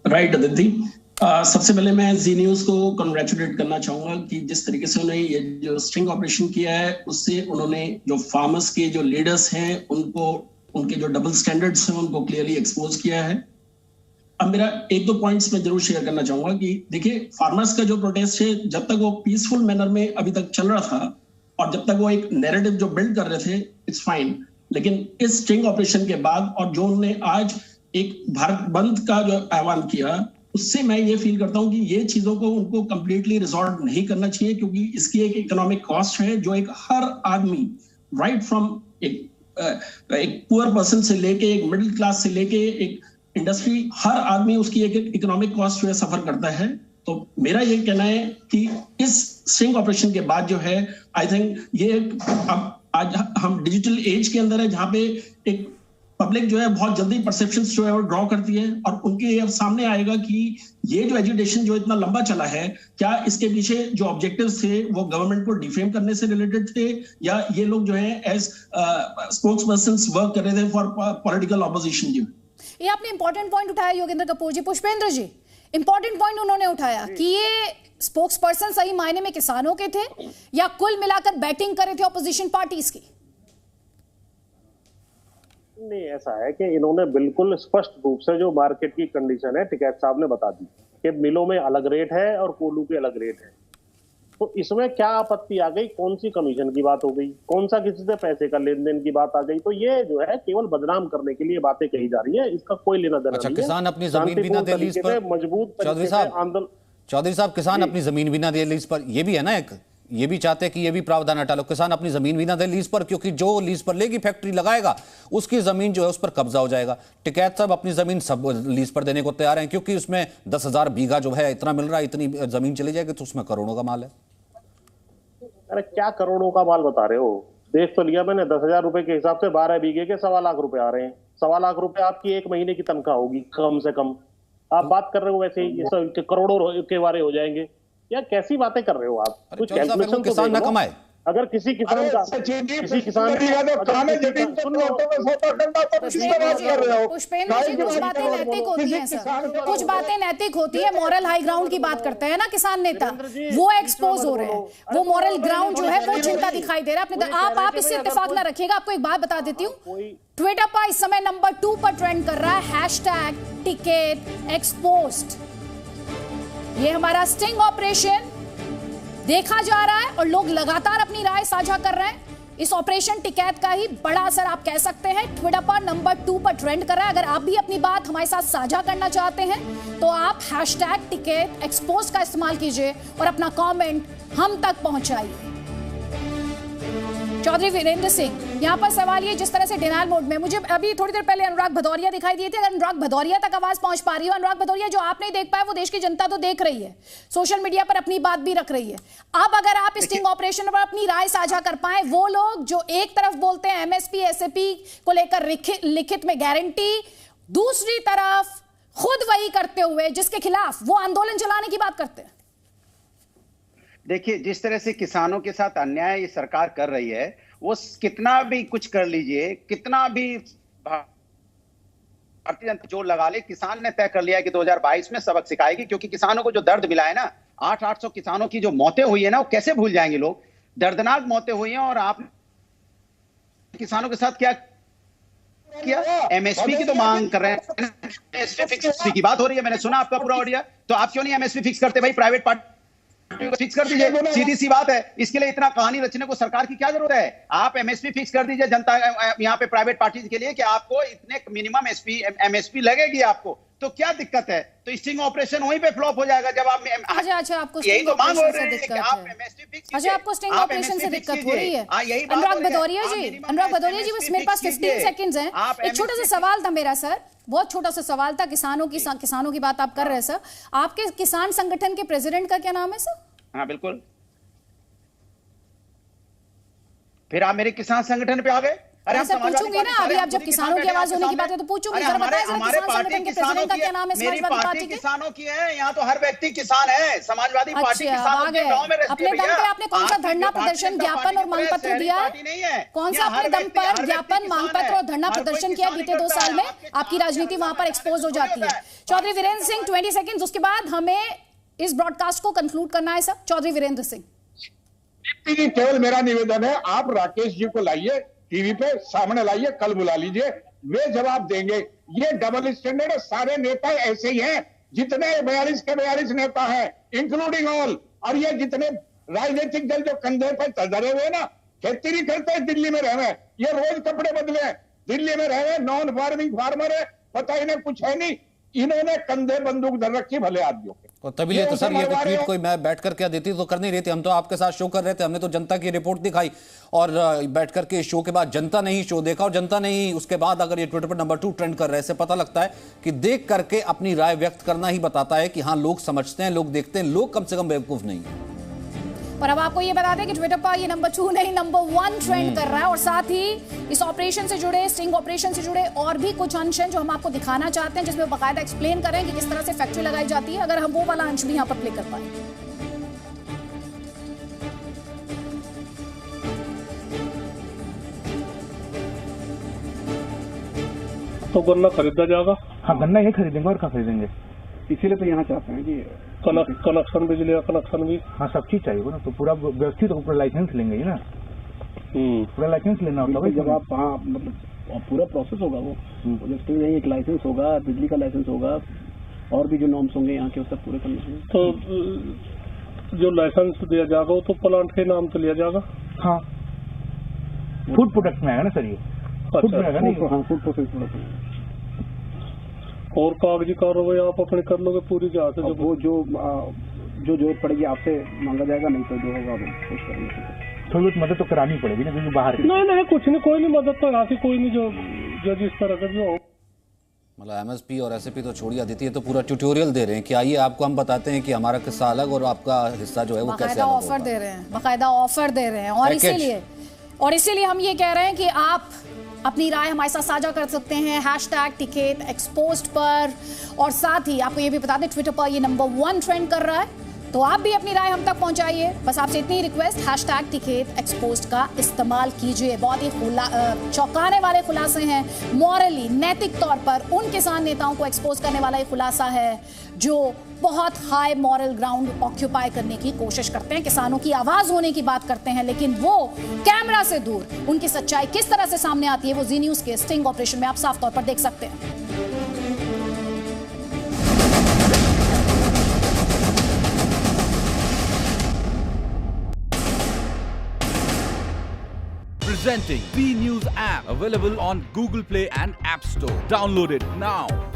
राइट अदिति, सबसे पहले मैं जी न्यूज को कंग्रेचुलेट करना चाहूंगा कि जिस तरीके से उन्होंने ये जो स्ट्रिंग ऑपरेशन किया है उससे उन्होंने जो फार्मर्स के जो लीडर्स हैं उनको, उनके जो डबल स्टैंडर्ड्स हैं उनको क्लियरली एक्सपोज किया है। अब मेरा एक दो पॉइंट्स मैं जरूर शेयर करना चाहूंगा कि देखिए फार्मर्स का जो प्रोटेस्ट है जब तक वो पीसफुल मैनर में अभी तक चल रहा था और जब तक वो एक नैरेटिव जो बिल्ड कर रहे थे, इट्स फाइन, लेकिन इस स्ट्रिंग ऑपरेशन के बाद और जो उन्होंने आज एक भारत बंद का जो आह्वान किया, उससे मैं ये फील करता हूं कि ये चीजों को उनको कंप्लीटली रिजॉल्व नहीं करना चाहिए, क्योंकि इसकी एक इकोनॉमिक कॉस्ट है जो एक हर आदमी राइट फ्रॉम एक पुअर पर्सन से लेके एक मिडिल क्लास से लेके एक इंडस्ट्री, हर आदमी उसकी एक इकोनॉमिक कॉस्ट जो है सफर करता है। तो मेरा ये कहना है कि इस स्ट्रिंग ऑपरेशन के बाद जो है आई थिंक ये अब आज हम डिजिटल एज के अंदर है जहां पे एक पब्लिक जो है बहुत जल्दी परसेप्शंस जो है वो ड्रॉ करती है और उनके अब सामने आएगा कि ये जो एजुटेशन जो इतना लंबा चला है, क्या इसके पीछे जो ऑब्जेक्टिव्स थे वो गवर्नमेंट को डिफेम करने से रिलेटेड थे या ये लोग जो है एज स्पोक्स पर्सन्स वर्क कर रहे थे फॉर पॉलिटिकल ऑपोजिशन। जी ये आपने इंपॉर्टेंट पॉइंट उठाया योगेंद्र कपूर जी। पुष्पेंद्र जी, इंपॉर्टेंट पॉइंट उन्होंने उठाया कि ये स्पोक्स पर्सन सही मायने में किसानों के थे या कुल मिलाकर बैटिंग कर रहे थे ऑपोजिशन पार्टीज की? नहीं, ऐसा है कि इन्होंने बिल्कुल स्पष्ट रूप से जो मार्केट की कंडीशन है टिकैत साहब ने बता दी कि मिलों में अलग रेट है और कोल्हू के अलग रेट है। तो इसमें क्या आपत्ति आ गई? कौन सी कमीशन की बात हो गई? कौन सा किसी से पैसे का लेन देन की बात आ गई? तो ये जो है केवल बदनाम करने के लिए बातें कही जा रही है, इसका कोई लेना देना नहीं है। किसान अपनी जमीन बिना दे लीज पर मजबूत चौधरी साहब किसान अपनी जमीन बिना दे लीज पर, ये भी है ना, एक ये भी चाहते हैं कि ये भी प्रावधान हटा लो, किसान अपनी जमीन भी ना दे लीज पर, क्योंकि जो लीज पर लेगी फैक्ट्री लगाएगा उसकी जमीन जो है उस पर कब्जा हो जाएगा। टिकैत साहब अपनी जमीन सब लीज पर देने को तैयार हैं क्योंकि उसमें 10,000 बीघा जो है इतना मिल रहा है, इतनी जमीन चली जाएगी तो उसमें करोड़ों का माल है। अरे क्या करोड़ों का माल बता रहे हो? देख तो लिया मैंने, 10,000 रुपए के हिसाब से 12 बीघे के 1.25 लाख रुपए आ रहे हैं। 1.25 लाख रुपए आपकी एक महीने की तनख्वाह होगी कम से कम। आप बात कर रहे हो वैसे ही करोड़ों के बारे हो जाएंगे, या कैसी बातें कर रहे हो आप? कुछ कैलकुलेशन किसान ना कमाए, अगर किसी किसान का किसी किसान पुष्पेंद्र जी, कुछ बातें नैतिक होती हैं सर, कुछ बातें नैतिक होती है। मॉरल हाई ग्राउंड की बात करते हैं ना किसान नेता, वो एक्सपोज हो रहे हैं, वो मॉरल ग्राउंड जो है वो चिंता दिखाई दे रहा है अपने। आप इससे इत्तेफाक ना रखिएगा। आपको एक बात बता देती हूँ, ट्विटर पर इस समय नंबर 2 पर ट्रेंड कर रहा है #टिकट एक्सपोज्ड। ये हमारा स्टिंग ऑपरेशन देखा जा रहा है और लोग लगातार अपनी राय साझा कर रहे हैं। इस ऑपरेशन टिकैत का ही बड़ा असर आप कह सकते हैं ट्विटर पर नंबर 2 पर ट्रेंड कर रहा है। अगर आप भी अपनी बात हमारे साथ साझा करना चाहते हैं तो आप #टिकैत एक्सपोज का इस्तेमाल कीजिए और अपना कमेंट हम तक पहुंचाइए। चौधरी वीरेंद्र सिंह, यहाँ पर सवाल ये, जिस तरह से डिनायल मोड में, मुझे अभी थोड़ी देर पहले अनुराग भदौरिया दिखाई दिए थे। अगर अनुराग भदौरिया तक आवाज पहुंच पा रही हो, अनुराग भदौरिया, जो आप नहीं देख पाए वो देश की जनता तो देख रही है, सोशल मीडिया पर अपनी बात भी रख रही है। अब अगर आप स्टिंग ऑपरेशन पर अपनी राय साझा कर पाए, वो लोग जो एक तरफ बोलते हैं एमएसपी एसएपी को लेकर लिखित में गारंटी, दूसरी तरफ खुद वही करते हुए जिसके खिलाफ वो आंदोलन चलाने की बात करते हैं। देखिए, जिस तरह से किसानों के साथ अन्याय ये सरकार कर रही है, वो कितना भी कुछ कर लीजिए, कितना भी भारतीय जनता जोर लगा ले, किसान ने तय कर लिया है कि 2022 में सबक सिखाएगी। क्योंकि किसानों को जो दर्द मिला है ना, 800 किसानों की जो मौतें हुई है ना, वो कैसे भूल जाएंगे लोग। दर्दनाक मौतें हुई हैं और आप किसानों के साथ क्या किया? एमएसपी की तो मांग कर रहे हैं, एमएसपी फिक्स की बात हो रही है। मैंने सुना आपका पूरा ऑडियो, तो आप क्यों नहीं एमएसपी फिक्स करते भाई? प्राइवेट पार्टी फिक्स कर दीजिए, सीधी सी बात है। इसके लिए इतना कहानी रचने को सरकार की क्या जरूरत है? आप एमएसपी फिक्स कर दीजिए जनता, यहाँ पे प्राइवेट पार्टीज के लिए, कि आपको इतने मिनिमम एमएसपी लगेगी आपको, तो क्या दिक्कत है? तो स्टिंग ऑपरेशन वहीं पे फ्लॉप हो जाएगा जब आप अच्छा आपको यही तो मांग हो रही है कि आप एमएसपी फिक्स। अच्छा, आपको स्टिंग ऑपरेशन से दिक्कत हो रही है। अनुराग भदौरिया जी, बस मेरे पास 15 सेकंड्स हैं। एक छोटा सा सवाल था मेरा सर, बहुत छोटा सा सवाल था। किसानों की बात आप कर रहे हैं सर, आपके किसान संगठन के प्रेसिडेंट का क्या नाम है सर? हाँ बिल्कुल। फिर आप मेरे किसान संगठन पे आ गए। अरे सर पूछूंगी ना, अभी आप जब किसानों की आवाज होने की बात है तो पूछूंगी। जरा बताइए हमारे पार्टी के प्रेसिडेंट का क्या नाम है? समाजवादी पार्टी के किसानों की है, यहाँ तो हर व्यक्ति किसान है। समाजवादी पार्टी किसानों के गांव में रहती है। अपने दम पे आपने कौन सा धरना प्रदर्शन, ज्ञापन और मांग पत्र दिया है? कौन सा अपने दम पर ज्ञापन, मांग पत्र और धरना प्रदर्शन किया बीते 2 साल में? आपकी राजनीति वहां पर एक्सपोज हो जाती है। चौधरी वीरेंद्र सिंह, 20 सेकंड, उसके बाद हमें इस ब्रॉडकास्ट को कंक्लूड करना है सर। चौधरी वीरेंद्र सिंह, केवल मेरा निवेदन है, आप राकेश जी को लाइए टीवी पे, सामने लाइए, कल बुला लीजिए, वे जवाब देंगे। ये डबल स्टैंडर्ड, सारे नेता ऐसे ही हैं, जितने 42 के 42 नेता हैं, इंक्लूडिंग ऑल। और ये जितने राजनीतिक दल जो कंधे पर धरे हुए ना, खेती नहीं करते, दिल्ली में रहे, ये रोज कपड़े बदले, दिल्ली में रहे, नॉन फार्मिंग फार्मर है, पता इन्हें कुछ है नहीं, इन्होंने कंधे बंदूक धर रखी भले आदमियों के। और तभी तो सर ये ट्वीट कोई मैं बैठ करके देती तो कर नहीं रही थी, हम तो आपके साथ शो कर रहे थे, हमने तो जनता की रिपोर्ट दिखाई और बैठ करके शो के बाद जनता ने ही शो देखा और जनता ने ही उसके बाद अगर ये ट्विटर पर नंबर 2 ट्रेंड कर रहे हैं, इससे पता लगता है कि देख करके अपनी राय व्यक्त करना ही बताता है कि हाँ लोग समझते हैं, लोग देखते हैं, लोग कम से कम बेवकूफ नहीं है। और अब आपको ये बता दें कि ट्विटर पर ये नंबर 2 नहीं नंबर 1 ट्रेंड कर रहा है। और साथ ही इस ऑपरेशन से जुड़े, स्टिंग ऑपरेशन से जुड़े और भी कुछ अंश हैं जो हम आपको दिखाना चाहते हैं, जिसमें बाकायदा एक्सप्लेन करें कि किस तरह से फैक्ट्री लगाई जाती है। अगर हम वो वाला अंश भी यहाँ पर प्ले कर पाए। तो गन्ना खरीदा जाएगा? हाँ, गन्ना यही खरीदेंगे और क्या खरीदेंगे, इसीलिए तो यहाँ चाहते हैं कि कनेक्शन, बिजली का कनेक्शन भी। हाँ, सब चीज चाहिए ना, तो पूरा व्यवस्थित तो पूरा लाइसेंस लेंगे ही ना, पूरा लाइसेंस लेना होता है। जब आप हाँ मतलब पूरा प्रोसेस होगा वो, जब यही एक लाइसेंस होगा, बिजली का लाइसेंस होगा, और भी जो नॉर्म्स होंगे यहाँ के, वो सब पूरे करने होंगे। तो जो लाइसेंस दिया जाएगा वो तो प्लांट के नाम से लिया जाएगा। हाँ, फूड प्रोडक्ट में आएगा ना सर, ये फूड में आएगा नहीं। हाँ, फूड प्रोसेस प्रोडक्ट। और कागजी कार्रवाई आप अपने कर लोगे पूरी जहाँ से, जो वो जो जरूरत पड़ेगी आपसे मांगा जाएगा, नहीं तो जो होगा वो कोशिश करेंगे। थोड़ी बहुत मदद तो करानी पड़ेगी ना, क्योंकि बाहर नहीं कुछ नहीं, कोई नहीं मदद तो यहाँ से कोई नहीं, जो जिस तरह का जो हो। मतलब एमएसपी और एसएपी तो छोड़िए, आदित्य तो पूरा ट्यूटोरियल दे रहे हैं कि आइए आपको हम बताते हैं कि हमारा किस्सा अलग और आपका हिस्सा जो है वो कैसे अलग होगा। ऑफर दे रहे हैं, बाकायदा ऑफर दे रहे हैं। और इसीलिए हम ये कह रहे हैं कि आप अपनी राय हमारे साथ साझा कर सकते हैं #टिकट एक्सपोज्ड पर। और साथ ही आपको ये भी बता दें, ट्विटर पर ये नंबर 1 ट्रेंड कर रहा है तो आप भी अपनी राय हम तक पहुंचाइए। बस आपसे इतनी रिक्वेस्ट, #टिकेत एक्सपोज्ड का इस्तेमाल कीजिए। बहुत ही चौंकाने वाले खुलासे हैं, मॉरली नैतिक तौर पर उन किसान नेताओं को एक्सपोज करने वाला ये खुलासा है जो बहुत हाई मॉरल ग्राउंड ऑक्यूपाई करने की कोशिश करते हैं, किसानों की आवाज होने की बात करते हैं, लेकिन वो कैमरा से दूर उनकी सच्चाई किस तरह से सामने आती है वो जी न्यूज के स्टिंग ऑपरेशन में आप साफ तौर पर देख सकते हैं। Presenting B News app, available on Google Play and App Store. Download it now.